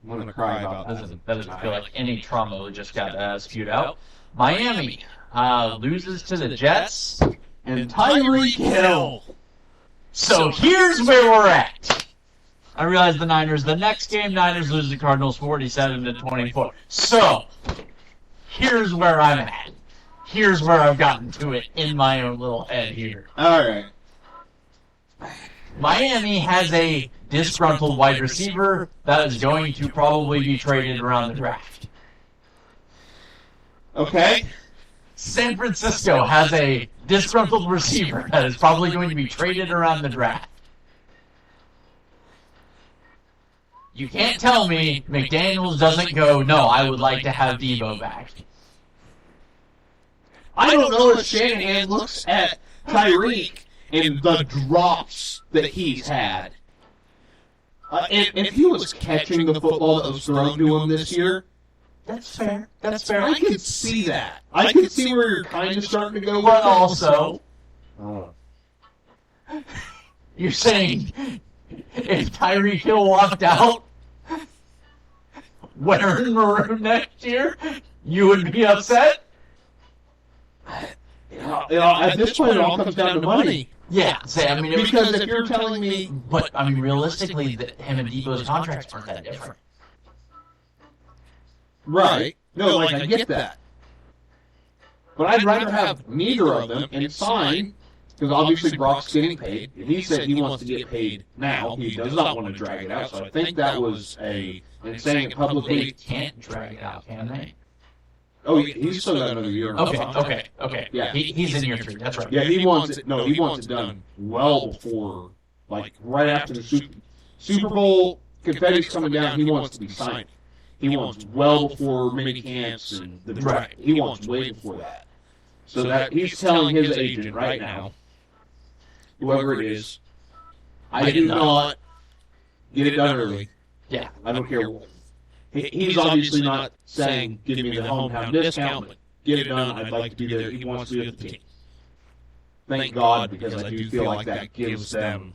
I'm going to cry about that. That doesn't feel like any trauma just got spewed out. Miami loses to the Jets. And Tyreek Hill. So here's where we're at. I realize the next game, Niners lose the Cardinals 47-24. So, here's where I'm at. Here's where I've gotten to it in my own little head here. All right. Miami has a disgruntled wide receiver that is going to probably be traded around the draft. Okay. San Francisco has a disgruntled receiver that is probably going to be traded around the draft. You can't tell me McDaniels doesn't go, no, I would like to have Debo back. I don't know if Shanahan looks at Tyreek and the drops that he's had. If he was catching the football that was thrown to him this year, That's fair. That's fair. I could see that. I could see where you're kind of starting to go. But also, you're saying if Tyreek Hill walked out wearing maroon next year, you would be upset? At this point, it all comes down to money. Yeah, I mean, Because if you're telling me... But, I mean, realistically, him and Debo's contracts aren't that different. Right. No, I get that. But I'd rather have neither of them and sign, because obviously Brock's getting paid. If he said he wants to get paid now, he does not want to drag it out. So I think that was and saying it publicly... They can't drag it out, can they? Oh, he's still got another year. Okay. Yeah. He's in year 3, that's right. Yeah, he wants it. No, he wants it done well before, right after the Super Bowl. Confetti's coming down. He wants to be signed. He wants well before mini camps and the draft. He wants way before that. So that he's telling his agent right now, whoever it is, I do not get it done early. Yeah. I don't care what. He's obviously not saying, give me the hometown discount, but get it done. I'd like to be there. He wants to be with the team. Thank God, because I do feel like that gives them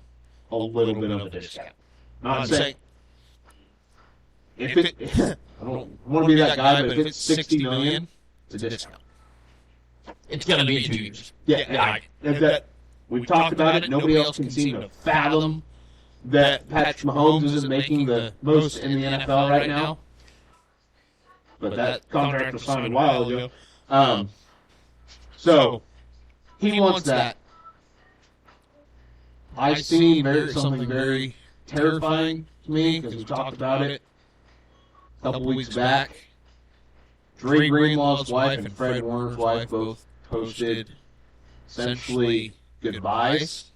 a little bit of a discount. Not saying, I don't want to be that guy, but if it's $60 million, it's a discount. It's going to be in 2 years. Yeah. We've talked about it. Nobody else can seem to fathom that Patrick Mahomes isn't making the most in the NFL right now. But that contract was signed a while ago. So, he wants that. I've seen something very terrifying to me, because we talked about it a couple weeks back. Dre Greenlaw's wife and Fred Warner's wife both posted essentially goodbyes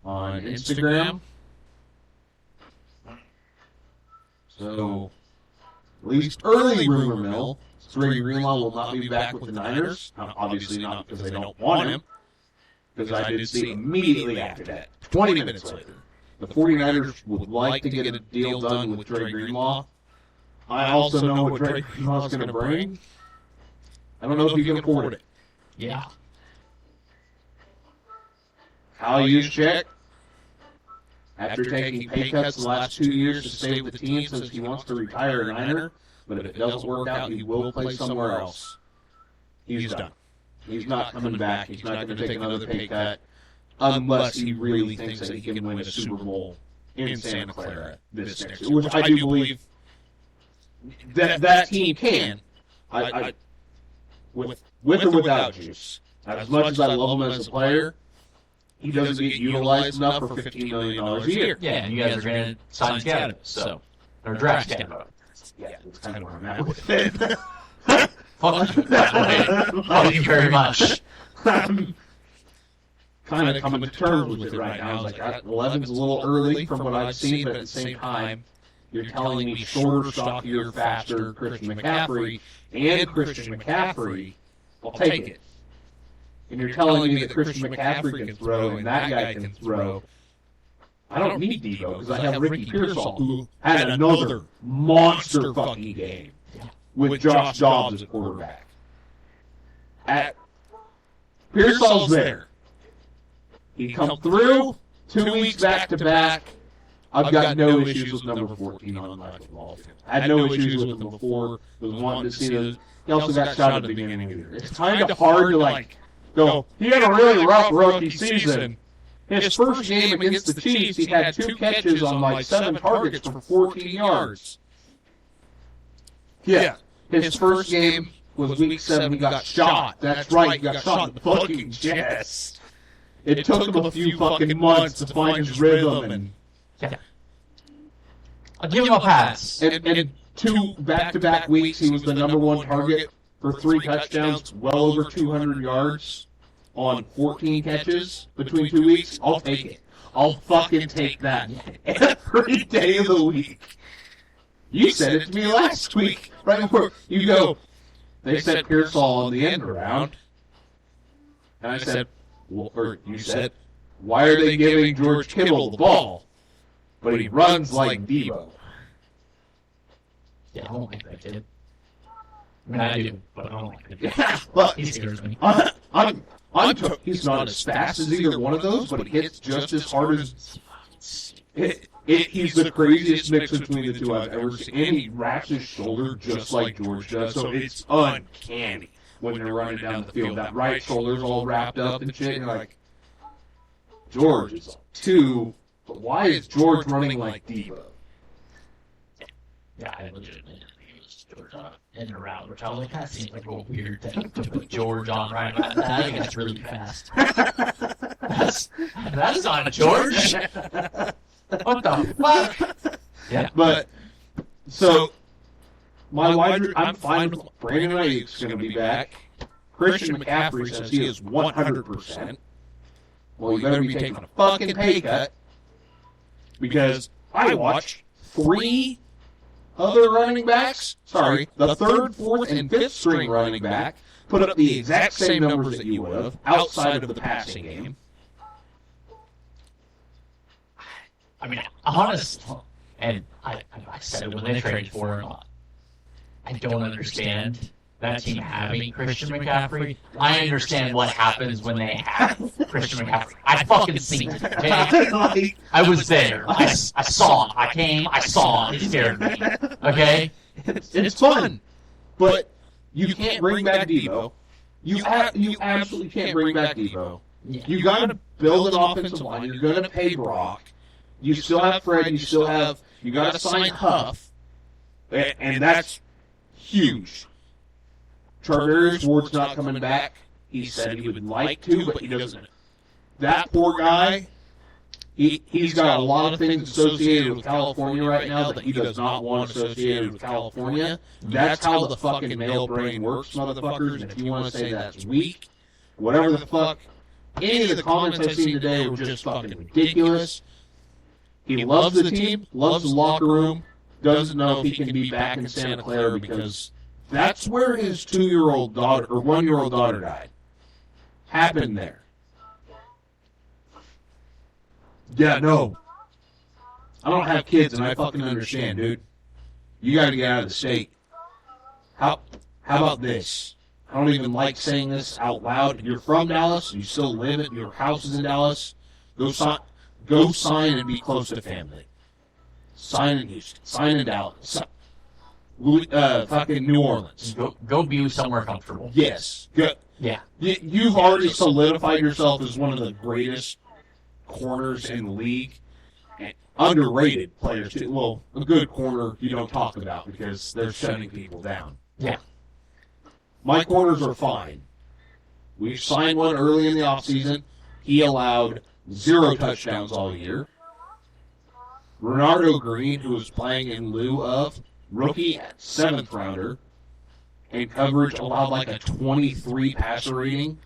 on Instagram. So, at least early rumor mill, Dre Greenlaw will not be back with the Niners. Obviously not because they don't want him, because I did see immediately after that, 20 minutes later, the 49ers would like to get a deal done with Dre Greenlaw. I also know what Dre Greenlaw is going to bring. I don't know if you can afford it. Yeah. Kyle Juszczyk, after taking pay cuts the last 2 years to stay with the team, says he wants to retire a Niner, but if it doesn't work out, he will play somewhere else. He's done. He's not coming back. He's not going to take another pay cut unless he really thinks that he can win a Super Bowl in Santa Clara this next year, which I do believe that team can. With or without Juice. As much as I love him as a player, he doesn't get utilized enough for $15 million a year. Yeah, and you guys are going to sign Scatterbo, or draft Scatterbo. Yeah, that's kind of where I'm at with it. Thank you very much. I'm kind of coming to terms with it right now. I was like, 11's a little early from what I've seen, but at the same time, you're telling me shorter, stockier, faster Christian McCaffrey and Christian McCaffrey, I'll take it. And you're telling me that Christian McCaffrey can throw and that guy can throw. I don't need Debo because I have Ricky Pearsall, who had another monster fucking game with Josh Dobbs as quarterback. Pearsall's there. He come through 2 weeks back to back. I've got no issues with number 14 on my football field. I had no issues with him before. Was wanting to see those. He also got shot at the beginning of the year. It's kind of hard to go. He had a really rough rookie season. His first game against the Chiefs, he had 2 catches on 7 targets for 14 yards. Yeah. His first game was week 7. He got shot. That's right. He got shot in the fucking chest. It took him a few fucking months to find his rhythm and. Yeah. I'll give him a pass. And 2 back-to-back weeks, he was the number 1 target for 3 touchdowns, well over 200 yards on 14 catches between 2 weeks. I'll take it. I'll fucking take that every day of the week. You said it to me last week, right before you go. They set Pearsall on the end around, and I said, or you said, why are they giving George Kittle the ball? But he runs like Debo. Yeah, I don't like that kid. I mean, I do, but I don't like that kid. Yeah, but He scares me. he's not as fast as either one of those, but he hits just as hard as... He's the craziest mix between the two I've ever seen. And he wraps his shoulder just like George does, so it's uncanny when they're running down the field. That right shoulder's all wrapped up and shit, and you're like, George is a 2, but why is George running like Debo? Yeah, I legitimately think it was George in the route, which I was like, that seems like a weird thing to put George on right about that. I think that's really fast. That's not George. What the fuck? Yeah. But, so, I'm fine with Brandon Ayuk's going to be back. Christian McCaffrey says he is 100%. Well, you better be taking a fucking pay cut, because I watched 3 other running backs, the 3rd, 4th, and 5th string running back, put up the exact same numbers that you would have outside of the passing game. I mean, honestly, and I said it when they traded for him, I don't understand that team having Christian McCaffrey. I understand what happens when they have Christian McCaffrey. I fucking seen it, okay? I was there. I saw it. I saw it. It scared me, okay? It's fun, but you can't bring back Debo. You absolutely can't bring back Debo. Yeah. You got to build an offensive line. You're going to pay Brock. You still have Fred. You got to sign Huff, and that's huge. Charvarius Ward's not coming back. He said he would like to, but he doesn't. That poor guy, he's got a lot of things associated with California right now that he does not want associated with California. That's how the fucking male brain works, motherfuckers. And if you want to say that's weak, whatever the fuck, any of the comments I've seen today were just fucking ridiculous. He loves the team, loves the locker room, doesn't know if he can be back in Santa Clara because that's where his 2-year-old daughter, or 1-year-old daughter died. Happened there. Yeah, no. I don't have kids, and I fucking understand, dude. You gotta get out of the state. How about this? I don't even like saying this out loud. You're from Dallas, you still live it, your house is in Dallas. Go sign and be close to family. Sign in Houston. Sign in Dallas. Fucking New Orleans. Go be somewhere comfortable. Yes. Go. Yeah. You've already solidified yourself as one of the greatest corners in the league. And underrated players, too. Well, a good corner you don't talk about because they're shutting people down. Yeah. My corners are fine. We signed one early in the offseason. He allowed 0 touchdowns all year. Renardo Green, who was playing in lieu of rookie 7th rounder, and coverage allowed like a 23 passer rating.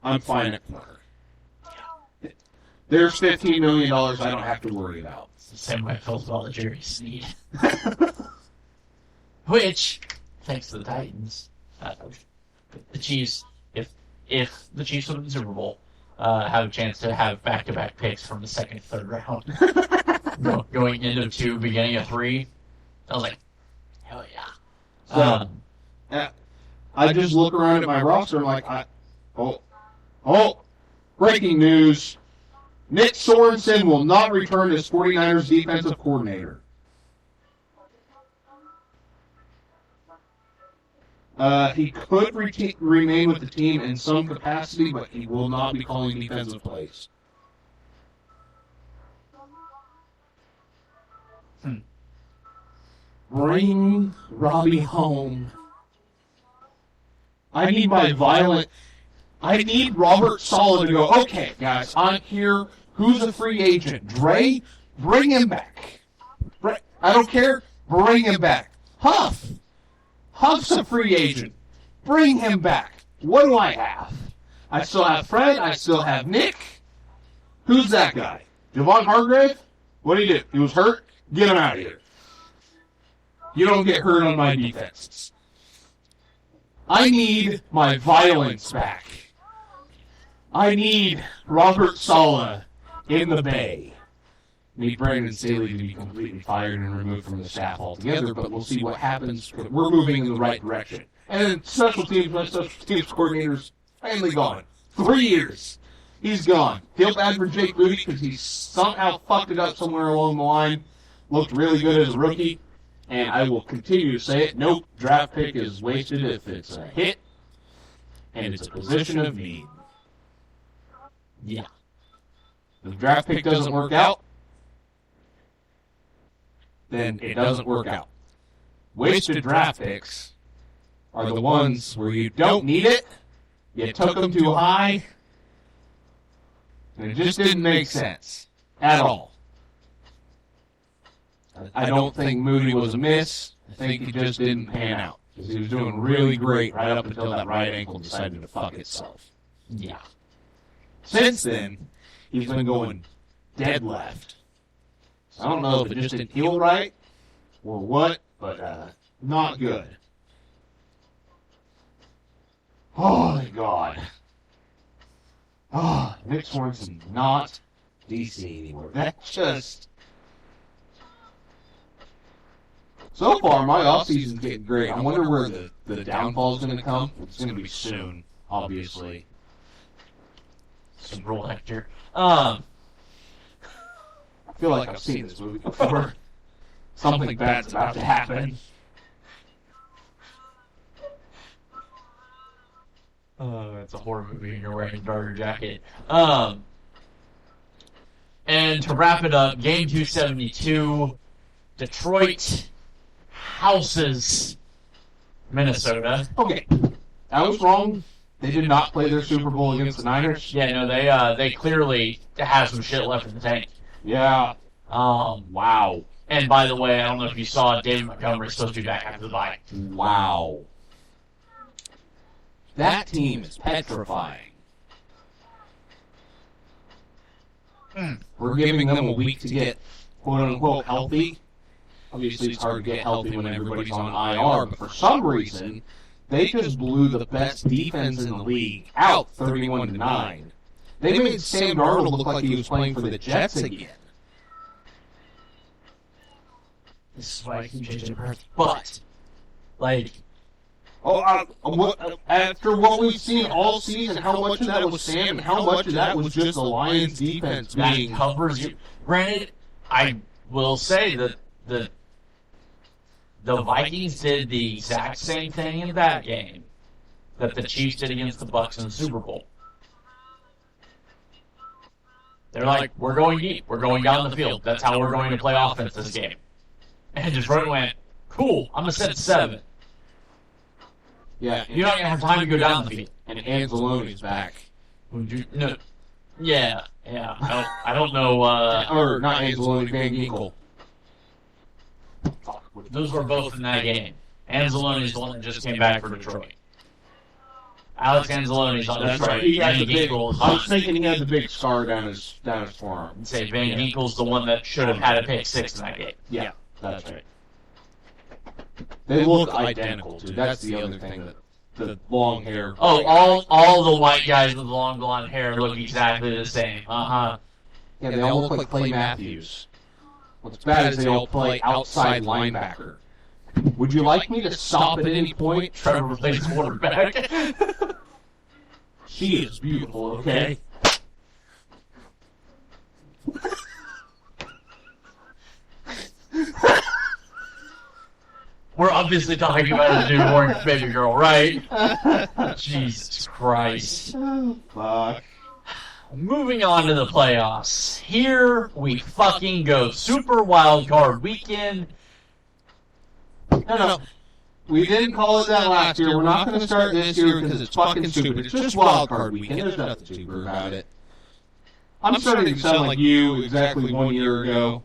I'm fine at corner. There's $15 million I don't have to worry about. It's the same way I felt about the Jerry Sneed. Which, thanks to the Titans, the Chiefs, if the Chiefs win the Super Bowl, have a chance to have back-to-back picks from the 2nd, 3rd round. Going into 2, beginning of 3. I was like, hell yeah. So, I just look around at my roster and I'm like, breaking news. Nick Sorensen will not return as 49ers defensive coordinator. He could remain with the team in some capacity, but he will not be calling defensive plays. Bring Robbie home. I need Robert Saleh to go, okay, guys, I'm here. Who's a free agent? Dre? Bring him back. I don't care. Bring him back. Huff's a free agent. Bring him back. What do I have? I still have Fred. I still have Nick. Who's that guy? Javon Hargrave? What did he do? He was hurt? Get him out of here. You don't get hurt on my defenses. I need my violence back. I need Robert Saleh in the Bay. I need Brandon Staley to be completely fired and removed from the staff altogether, but we'll see what happens. We're moving in the right direction. And then special teams coordinator's finally gone. 3 years. He's gone. Feel bad for Jake Rudy because he somehow fucked it up somewhere along the line. Looked really good as a rookie. And I will continue to say it. Nope, draft pick is wasted if it's a hit. And it's a position of need. Yeah. If the draft pick doesn't work out, then it doesn't work out. Wasted draft picks are the ones where you don't need it, you took them too high, and it just didn't make sense at all. I don't think Moody was a miss. I think he just didn't pan out. Because he was doing really great right up until that right ankle decided to fuck itself. Yeah. Since then, he's been going dead left. So I don't know if it just didn't heal right or what, but not good. Oh, my God. Oh, Nick Swanson not DC anymore. That's just... So far, my offseason's getting great. I wonder where the downfall's going to come. It's going to be soon, obviously. Some rule actor. I feel like I've seen this movie before. Something bad's about to happen. It's a horror movie and you're wearing a darker jacket. And to wrap it up, game 272, Detroit houses Minnesota. Okay, I was wrong. They did not play their Super Bowl against the Niners. Yeah, no, they clearly have some shit left in the tank. Yeah. Wow. And by the way, I don't know if you saw, David Montgomery's supposed to be back after the bye. Wow. That team is petrifying. We're giving them a week to get quote-unquote healthy. Obviously, it's hard to get healthy when everybody's on IR, but for some reason, they just blew the best defense in the league out 31-9. They made Sam Darnold look like he was playing for the Jets again. This is why I keep changing birth. But, like... After what we've seen all season, how much of that was Sam and how much of that was just the Lions' defense being... That covers you. Granted, I will say that the Vikings did the exact same thing in that game that the Chiefs did against the Bucs in the Super Bowl. They're like, we're going deep. We're going down the field. That's how we're going to play offense this game. And Detroit went, cool, I'm going to set 7. Yeah, you're not going to have time to go down the field. And Anzalone's back. No. Yeah. I don't know. Or not Anzalone, Van Ginkel. Those were both in that game. Anzalone's the one that just came back for Detroit. Alex Anzalone's on Detroit. I was thinking he had the big scar down his forearm. Say Van Ginkel's the one that should have had a pick 6 in that game. Yeah, that's right. They look identical, too. That's the other thing. That the long hair. Oh, all the white guys with long blonde hair look exactly the same. Yeah, they all look like Clay Matthews. What's bad is they all play outside linebacker. Would you like me to stop at any point? Trevor plays quarterback. She is beautiful, okay? We're obviously talking about a newborn baby girl, right? Jesus Christ. Oh, fuck. Moving on to the playoffs. Here we fucking go. Super Wildcard Weekend. No. We didn't call it that last year. We're not going to start this year because it's fucking stupid. It's just Wildcard Weekend. There's nothing stupid about it. I'm starting to sound like you exactly 1 year ago.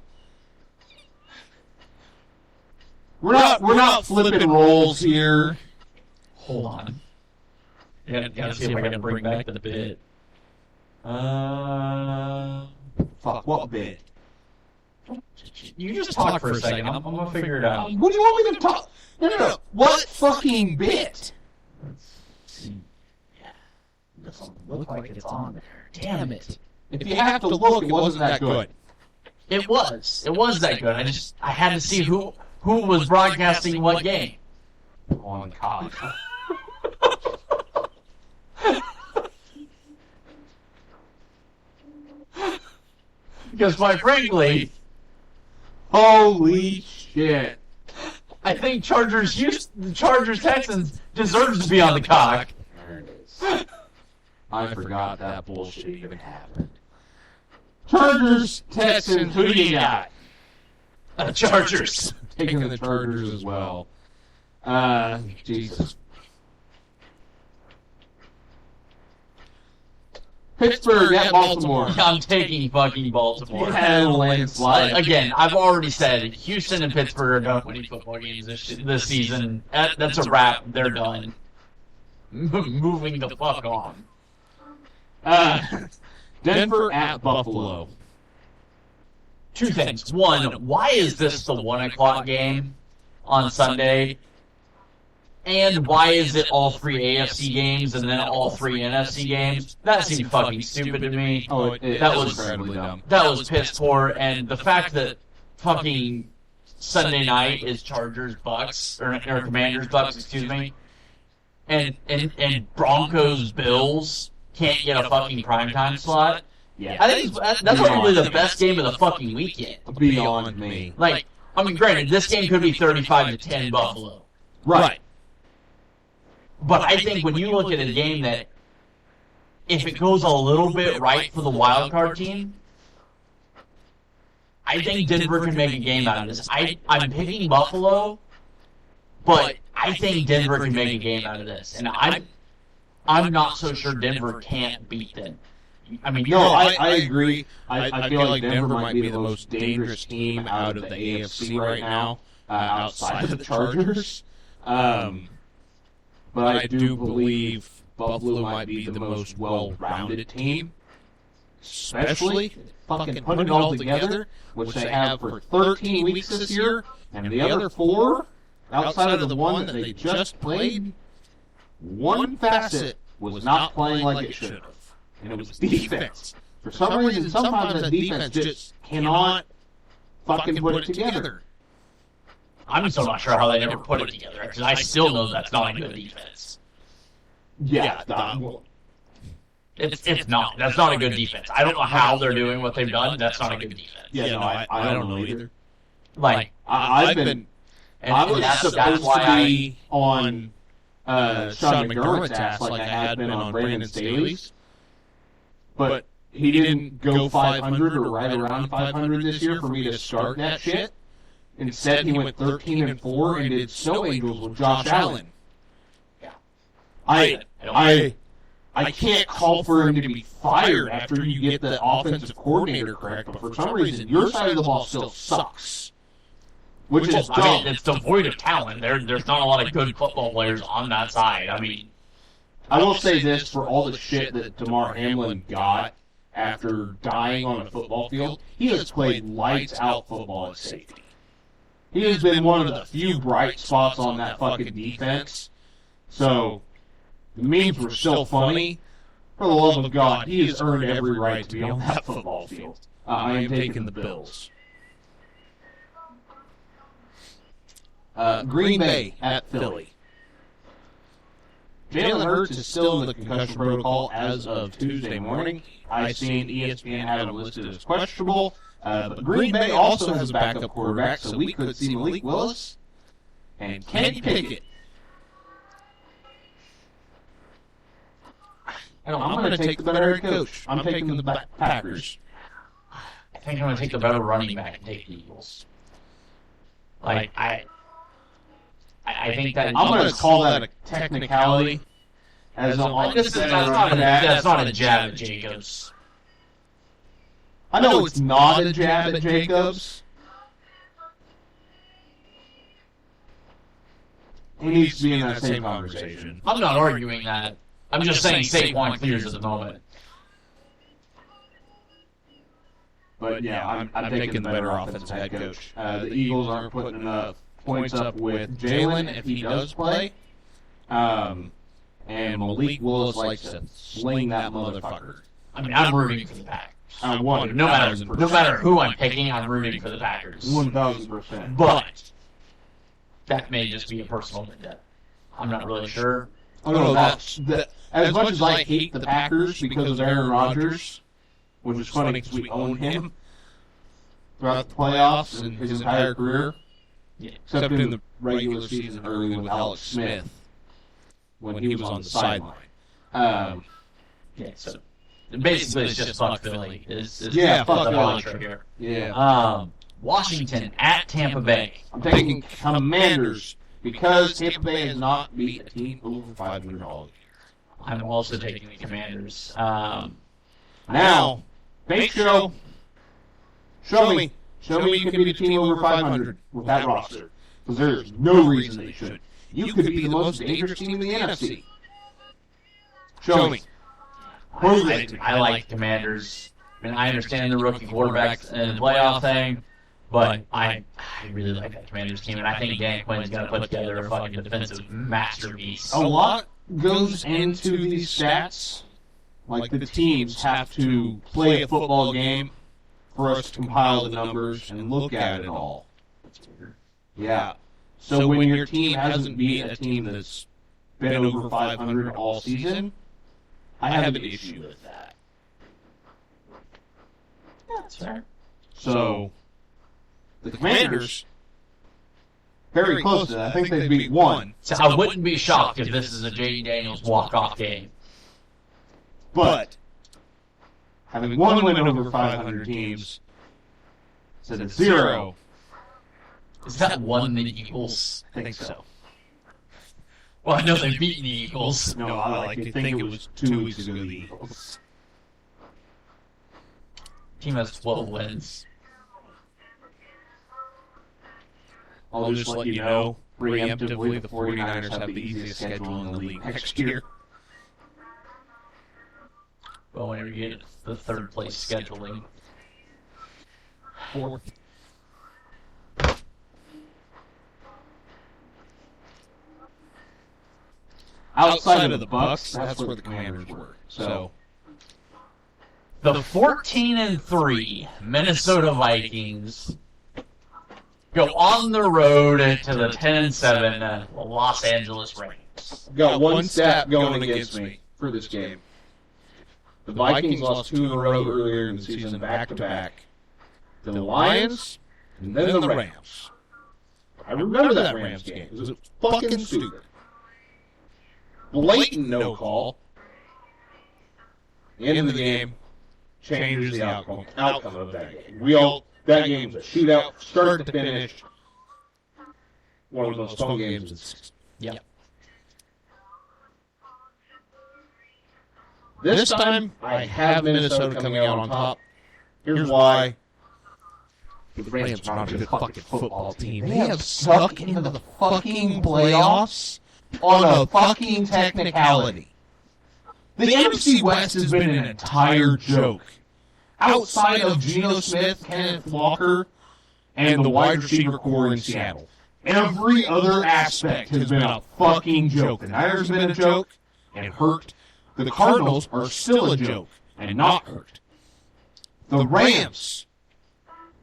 We're not flipping roles here. Hold on. Gotta see if I can bring back the bit. Fuck, what bit? You just talk for a second. I'm gonna figure it out. What do you want me to talk? No. What fucking bit? Let's see. Yeah. The doesn't look like it's on there. Damn it. If you have to look, it wasn't that good. It was. It was that good. I had to see who was broadcasting what game. On college. Because quite frankly, holy shit. I think Chargers Texans deserves to be on the cock. There it is. I forgot that bullshit even happened. Chargers, Texans, who do you got? Chargers. Taking the Chargers as well. Jesus. Pittsburgh at Baltimore. I'm taking fucking Baltimore. Yeah, landslide. Again, I've already said Houston and Pittsburgh are done winning football games this season. That's a wrap. They're done. Moving the fuck on. Denver at Buffalo. Two things. One, why is this the 1 o'clock game on Sunday? And why is it all 3 AFC games and then all 3 NFC games? That seemed fucking stupid to me. Oh, that was incredibly dumb. That was piss poor. And the fact that fucking Sunday night is Chargers Bucks or Commanders Bucks, excuse me, and Broncos Bills can't get a fucking primetime slot. Yeah, I think that's probably the best game of the fucking weekend. Beyond me. Like, I mean, granted, this game could be 35-10 Buffalo. Right. But I think when you look at a game that, if it goes a little bit right for the wild card team, I think Denver can make a game out of this. I'm picking Buffalo, but I think Denver can make a game out of this. And I'm not so sure Denver can't beat them. I mean, I agree. I feel like Denver might be the most dangerous team out of the AFC right now, outside of the Chargers. But I do believe Buffalo might be the most well-rounded team, especially fucking putting it all together, which they have for 13 weeks this year, and the other 4, outside of the one that they just played, one facet was not playing like it should have, and it was defense. For some reason, sometimes that defense just cannot fucking put it together. I'm still not sure how they never put it together, because I still know that's not a good defense. Yeah, it's not. That's not a good defense. I don't know how they're doing what they've done. That's not a good defense. Yeah, no, I don't know either. Like, I was supposed to be on Sean McDermott's ass like I had been on Brandon Staley's, but he didn't go 500 or right around 500 this year for me to start that shit. Instead, he went 13-4 and did Snow Angels with Josh Allen. Yeah. I can't call for him to be fired after you get the offensive coordinator correct, but for some reason, your side of the ball still sucks. Which is dumb. I mean, it's devoid of talent. There's not a lot of good football players on that side. I mean, I will say this, for all the shit that DeMar Hamlin got after dying on a football field, he has played lights-out football at safety. He has been one of the few bright spots on that fucking defense. So, the memes were still funny. For the love of God, he has earned every right to be on that football field. I am taking the Bills. Green Bay at Philly. Jalen Hurts is still in the concussion protocol as of Tuesday morning. I seen ESPN had him listed as questionable. But Green Bay also has a backup quarterback, so we could see Malik Willis and Kenny Pickett. I'm going to take the better head coach. I'm taking the Packers. I think I'm going to take the better running back and take the Eagles. Like, I think that... I'm going to call that a technicality. That's not a jab at Jacobs. I know it's not a jab at Jacobs. He needs to be in that same conversation. I'm not arguing that. I'm just saying Saquon clears at the moment. But yeah, I'm taking the better offensive head coach. The Eagles aren't putting enough points up with Jalen if he does play. And and Malik Willis likes to sling that motherfucker. I mean, I'm rooting for the Packers. I want No matter who I'm picking, I'm rooting for the Packers. 1,000%. But that may just be a personal vendetta. I'm not really sure. Oh, no, as much as I hate the Packers because of Aaron Rodgers, which is funny because we own him throughout the playoffs and his entire career, except in the regular season early with Alex Smith when he was on the sideline. So basically it's just fuck Philly. Fuck the Philly. mantra here. Yeah. Washington at Tampa Bay. I'm taking Commanders because Tampa Bay has not beat a team over 500 all year. I'm also taking the Commanders. Now, Bake Show, show me you can beat a team over 500 with that roster. Because there's no reason they shouldn't. You could be the most dangerous team in the NFC. Show me. I like Commanders. I mean, I understand the rookie quarterbacks and the playoff thing, but I really like that Commanders team, and I think Dan Quinn's going to put together a fucking defensive masterpiece. A lot goes into these stats. Like, the teams have to play a football game for us to compile the numbers and look at it all. Yeah. So when your team hasn't beat a team that's been over 500 all season, I have an issue with that. Yeah, that's fair. So, the Commanders, very close to that. I think they beat one. So I wouldn't be shocked if this is a J.D. Daniels walk-off game. But, having one win over 500 teams, instead of 0. Is that one the Eagles? I think so. Well, I know they've beaten the Eagles. No, I think it was 2 weeks ago, the Eagles. Team has 12 wins. I'll just let you know, preemptively, the 49ers have the easiest schedule in the league next year. Well, whenever you get the third place scheduling. Fourth. Outside of the Bucks, that's where the Commanders were. So, the 14-3 Minnesota Vikings go on the road to the 10-7 Los Angeles Rams. got one stat going against me for this game. The Vikings lost 2 in a row earlier in the season, back-to-back. The Lions, and then the Rams. I remember that Rams game. It was fucking stupid. Blatant no call. The end of the game changes the outcome of that game. That game was a shootout, start to finish. One of the most fun games in the season. Yep. This time, I have Minnesota coming out on top. Here's why. The Rams are not a good fucking football team. They have stuck into the fucking playoffs on a fucking technicality. The NFC West has been an entire joke. Outside of Geno Smith, Kenneth Walker, and the wide receiver core in Seattle, every other aspect has been a fucking joke. The Niners have been a joke and hurt. The Cardinals are still a joke and not hurt. The Rams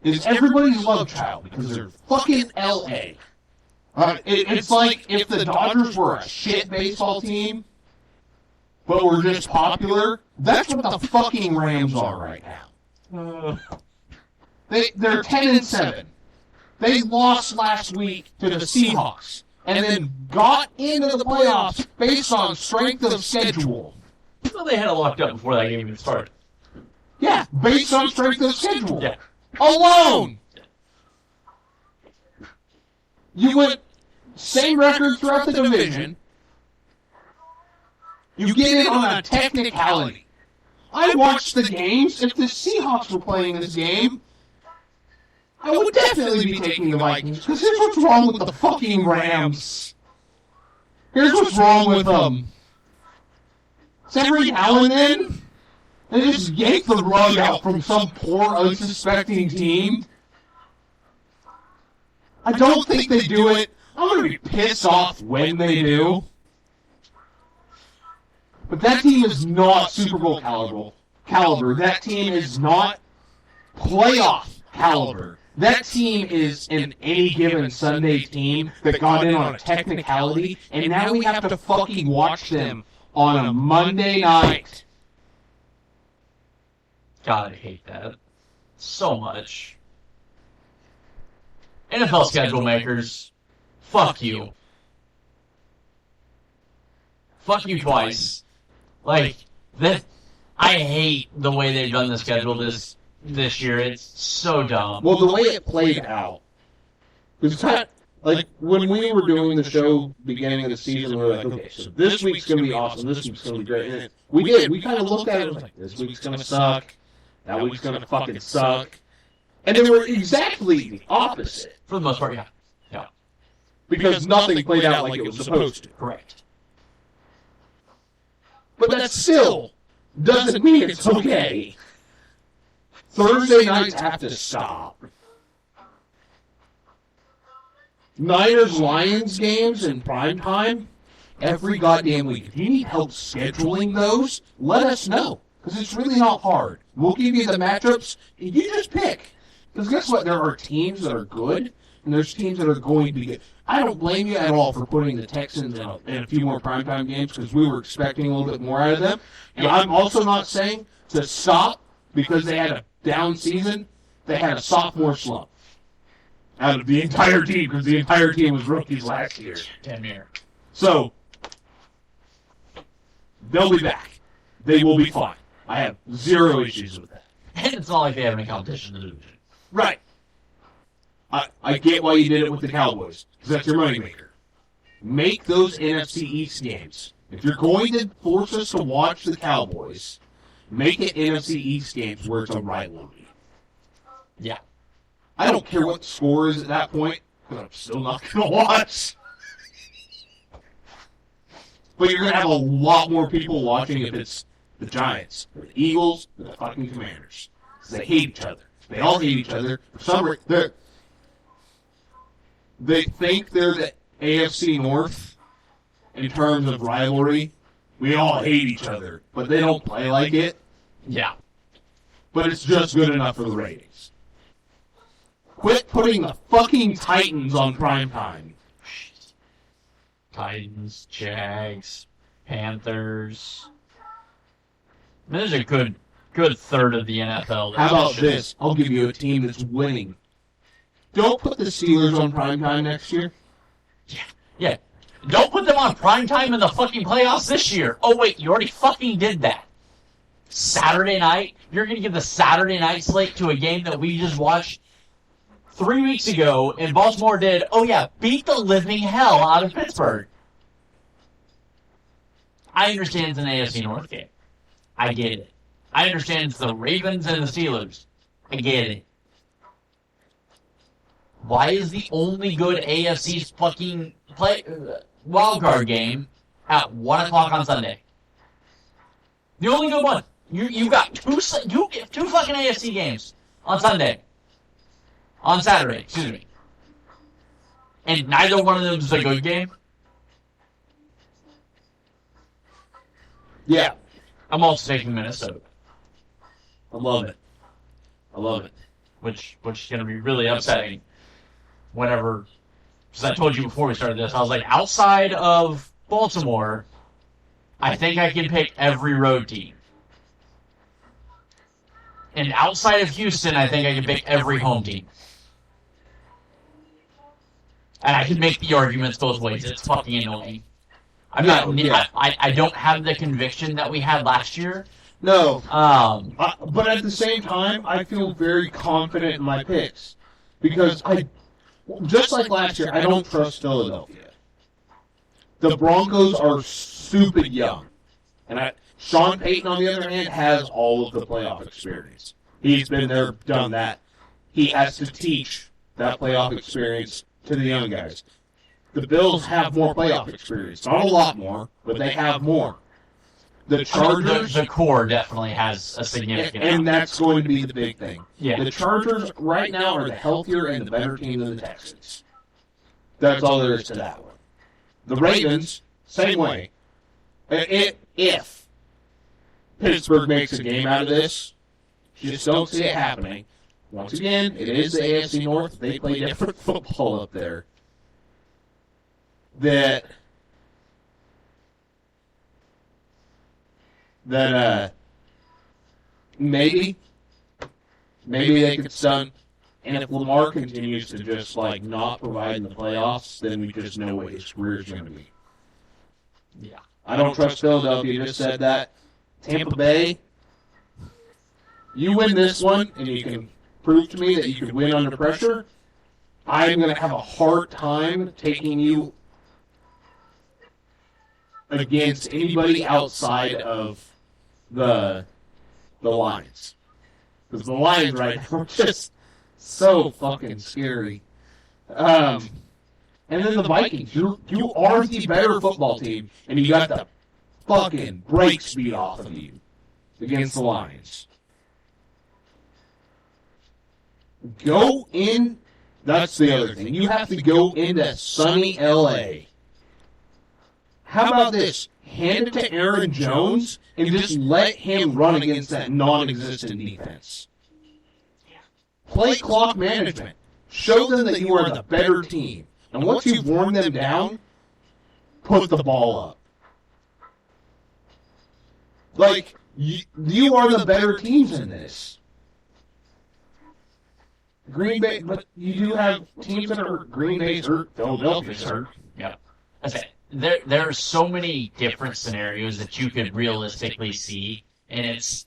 is everybody's love child because they're fucking L.A. It's like if the Dodgers were a shit baseball team, but were just popular. That's what the fucking Rams are right now. They're 10-7. They lost last week to the Seahawks and then got into the playoffs based on strength of schedule. Well, they had it locked up before that game even started. Yeah, based on strength of schedule. Yeah. Alone. You went same record throughout the division. You get it on a technicality. I watched the games. If the Seahawks were playing this game, I would definitely be taking the Vikings. Because here's what's wrong with the fucking Rams. Here's what's wrong with them. Every now and then, they just yank the rug out from some poor, unsuspecting team. I don't think they do it. I'm going to be pissed off when they do. But that team is not Super Bowl caliber. That team is not playoff caliber. That team is an any given Sunday team that got in on a technicality, and now we have to fucking watch them on a Monday night. God, I hate that so much. NFL schedule makers, fuck you. Fuck you twice. Like, that. I hate the way they've done the schedule this year. It's so dumb. Well, the way it played out. It's kind of, like, when we were doing the show beginning of the season, we were like, okay, so this week's going to be awesome, this week's going to be great. And we did. We kind of looked at it and was like, this week's going to suck, that week's going to fucking suck. And they were exactly the opposite. For the most part, yeah. Yeah. Because nothing played out like it was supposed to. Correct. But that still doesn't mean it's okay. Thursday nights have to stop. Niners-Lions games in prime time every goddamn week. If you need help scheduling those, let us know. Because it's really not hard. We'll give you the matchups, and you just pick. Because guess what? There are teams that are good, and there's teams that are going to be good. I don't blame you at all for putting the Texans in a few more primetime games, because we were expecting a little bit more out of them. And I'm also not saying to stop because they had a down season. They had a sophomore slump out of the entire team, because the entire team was rookies last year. Damn near. So, they'll be back. They will be fine. I have zero issues with that. And it's not like they have any competition to lose. Right. I get why you did it with the Cowboys, because that's your moneymaker. Make those NFC East games. If you're going to force us to watch the Cowboys, make it NFC East games where it's a rivalry. Yeah. I don't care what the score is at that point, because I'm still not going to watch. But you're going to have a lot more people watching if it's the Giants, or the Eagles, or the fucking Commanders. Because they hate each other. They all hate each other. For some reason, they think they're the AFC North in terms of rivalry. We all hate each other, but they don't play like it. Yeah. But it's just good enough for the ratings. Quit putting the fucking Titans on primetime. Titans, Jags, Panthers. I mean, there's a good third of the NFL. How about this? I'll give you a team that's winning. Don't put the Steelers on primetime next year. Yeah. Don't put them on primetime in the fucking playoffs this year. Oh, wait, you already fucking did that. Saturday night? You're going to give the Saturday night slate to a game that we just watched 3 weeks ago, and Baltimore did, beat the living hell out of Pittsburgh. I understand it's an AFC North game. I get it. I understand it's the Ravens and the Steelers. I get it. Why is the only good AFC fucking wildcard game at 1 o'clock on Sunday? The only good one. You got two fucking AFC games on Sunday. On Saturday, excuse me. And neither one of them is a good game? Yeah. I'm also taking Minnesota. I love it. Which is going to be really upsetting whenever, because I told you before we started this, I was like, outside of Baltimore, I think I can pick every road team. And outside of Houston, I think I can pick every home team. And I can make the arguments both ways. It's fucking annoying. I don't have the conviction that we had last year. No. But at the same time, I feel very confident in my picks. Because just like last year, I don't trust Philadelphia. The Broncos are stupid young. And Sean Payton, on the other hand, has all of the playoff experience. He's been there, done that. He has to teach that playoff experience to the young guys. The Bills have more playoff experience. Not a lot more, but they have more. The Chargers... The core definitely has a significant... And that's going to be the big thing. Yeah. The Chargers right now are the healthier and the better team than the Texans. That's all there is to that one. The Ravens, same way. If Pittsburgh makes a game out of this. Just don't see it happening. Once again, it is the AFC North. They play different football up there. That maybe they could stun. And if Lamar continues to just, like, not provide in the playoffs, then we just know what his career is going to be. Yeah. I don't trust Philadelphia. Just said that. Tampa Bay, you win this one, and you can prove to me that you could win under pressure. I'm going to have a hard time taking you against anybody outside of the Lions. Because the Lions right now are just so fucking scary. And then the Vikings. You are the better football team, and you got the fucking brakes beat off of you against the Lions. Go in. That's the other thing. You have to go into sunny LA. How about this? Hand it to Aaron Jones and just let him run against that non-existent defense. Play clock management. Show them that you are the better team. And once you've worn them down, put the ball up. Like, you are the better teams in this. Green Bay, but you do have teams that are Green Bay's hurt, Philadelphia's hurt. Yeah. There are so many different scenarios that you could realistically see, and it's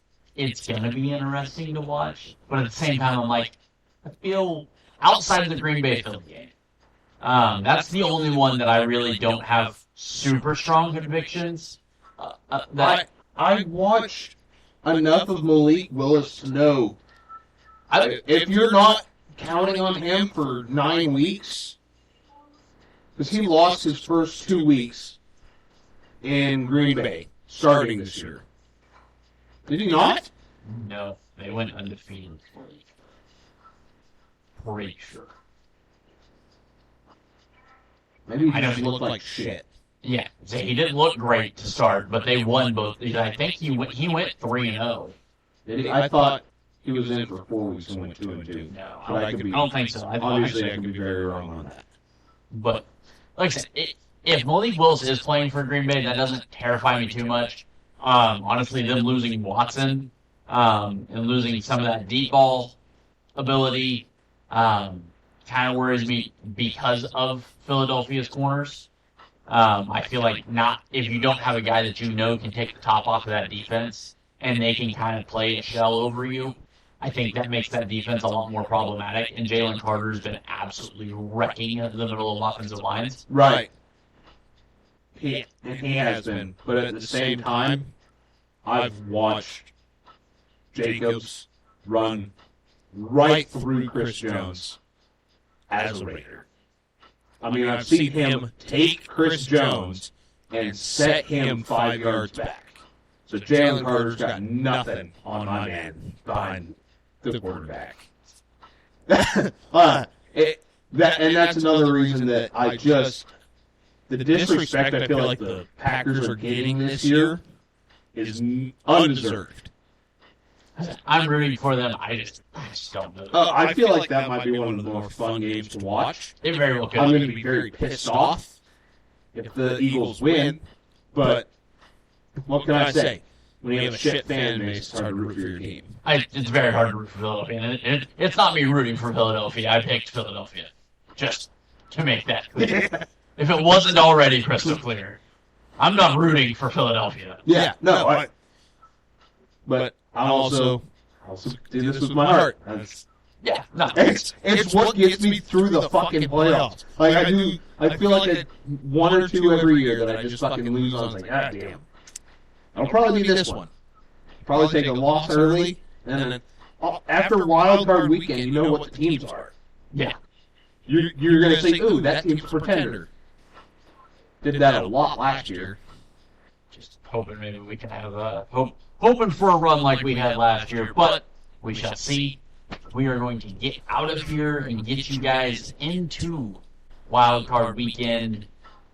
going to be interesting to watch. But at the same time, I'm like, I feel outside of the Green Bay Philly game, that's the only one that I really don't have super strong convictions. I watched enough of Malik Willis to know if you're not counting on him for 9 weeks, because he lost his first 2 weeks in Green Bay starting this year. Did he not? No, they went undefeated. Pretty sure. Maybe he just looked like shit. Yeah, so he didn't look great to start, but they won both. I think he went 3-0. I thought he was in for 4 weeks and went 2-2. No, I don't think so. Obviously, I could be very wrong on that. But like I said, if Malik Willis is playing for Green Bay, that doesn't terrify me too much. Honestly, them losing Watson and losing some of that deep ball ability kind of worries me because of Philadelphia's corners. I feel like if you don't have a guy that you know can take the top off of that defense and they can kind of play a shell over you, I think that makes that defense a lot more problematic. And Jalen Carter's been absolutely wrecking the middle of offensive lines. Right. He has been. But at the same time, I've watched Jacobs run right through Chris Jones as a Raider. I mean, I've seen him take Chris Jones and set him 5 yards back. So Jalen Carter's got nothing on my man behind the quarterback. And that's another reason that the disrespect I feel like the Packers are getting this year is undeserved. I'm rooting for them. I just don't know. I feel like that might be one of the more fun games to watch. It very well could. I'm going to be very pissed off if the Eagles win, but what can I say? When you have a shit fan base, it's hard to root for your team. It's very hard to root for Philadelphia. And it's not me rooting for Philadelphia. I picked Philadelphia. Just to make that clear. If it wasn't already crystal clear. I'm not rooting for Philadelphia. Yeah, no. But I also do this with my heart. Yeah, no. It's what gets me through the fucking playoffs. Like I feel like one or two every year that I just fucking lose on. I was like, God damn. It'll probably be this one. Probably take a loss early, and then after Wildcard Weekend, you know what the teams are. Yeah. You're going to say, ooh, that team's a pretender. Did that a lot last year. Just hoping maybe we can have hoping for a run like we had last year, but we shall see. We are going to get out of here and get you guys into Wildcard Weekend.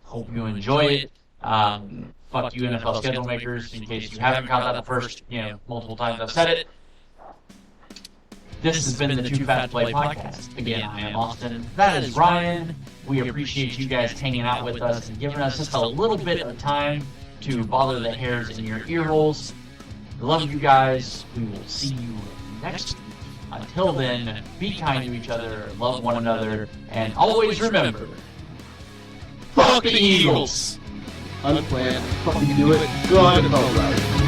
Hope you enjoy it. fuck you NFL schedule makers, in case you haven't caught that the first, multiple times I've said it. This has been the Too Fat to Play podcast. Again, I am Austin. That is Ryan. We appreciate you guys hanging out with us and giving us just a little bit of time to bother the hairs in your ear holes. I love you guys. We will see you next week. Until then, be kind to each other, love one another, and always remember, fuck the Eagles! Unplanned. Fucking do it. Go on, NFL Drive.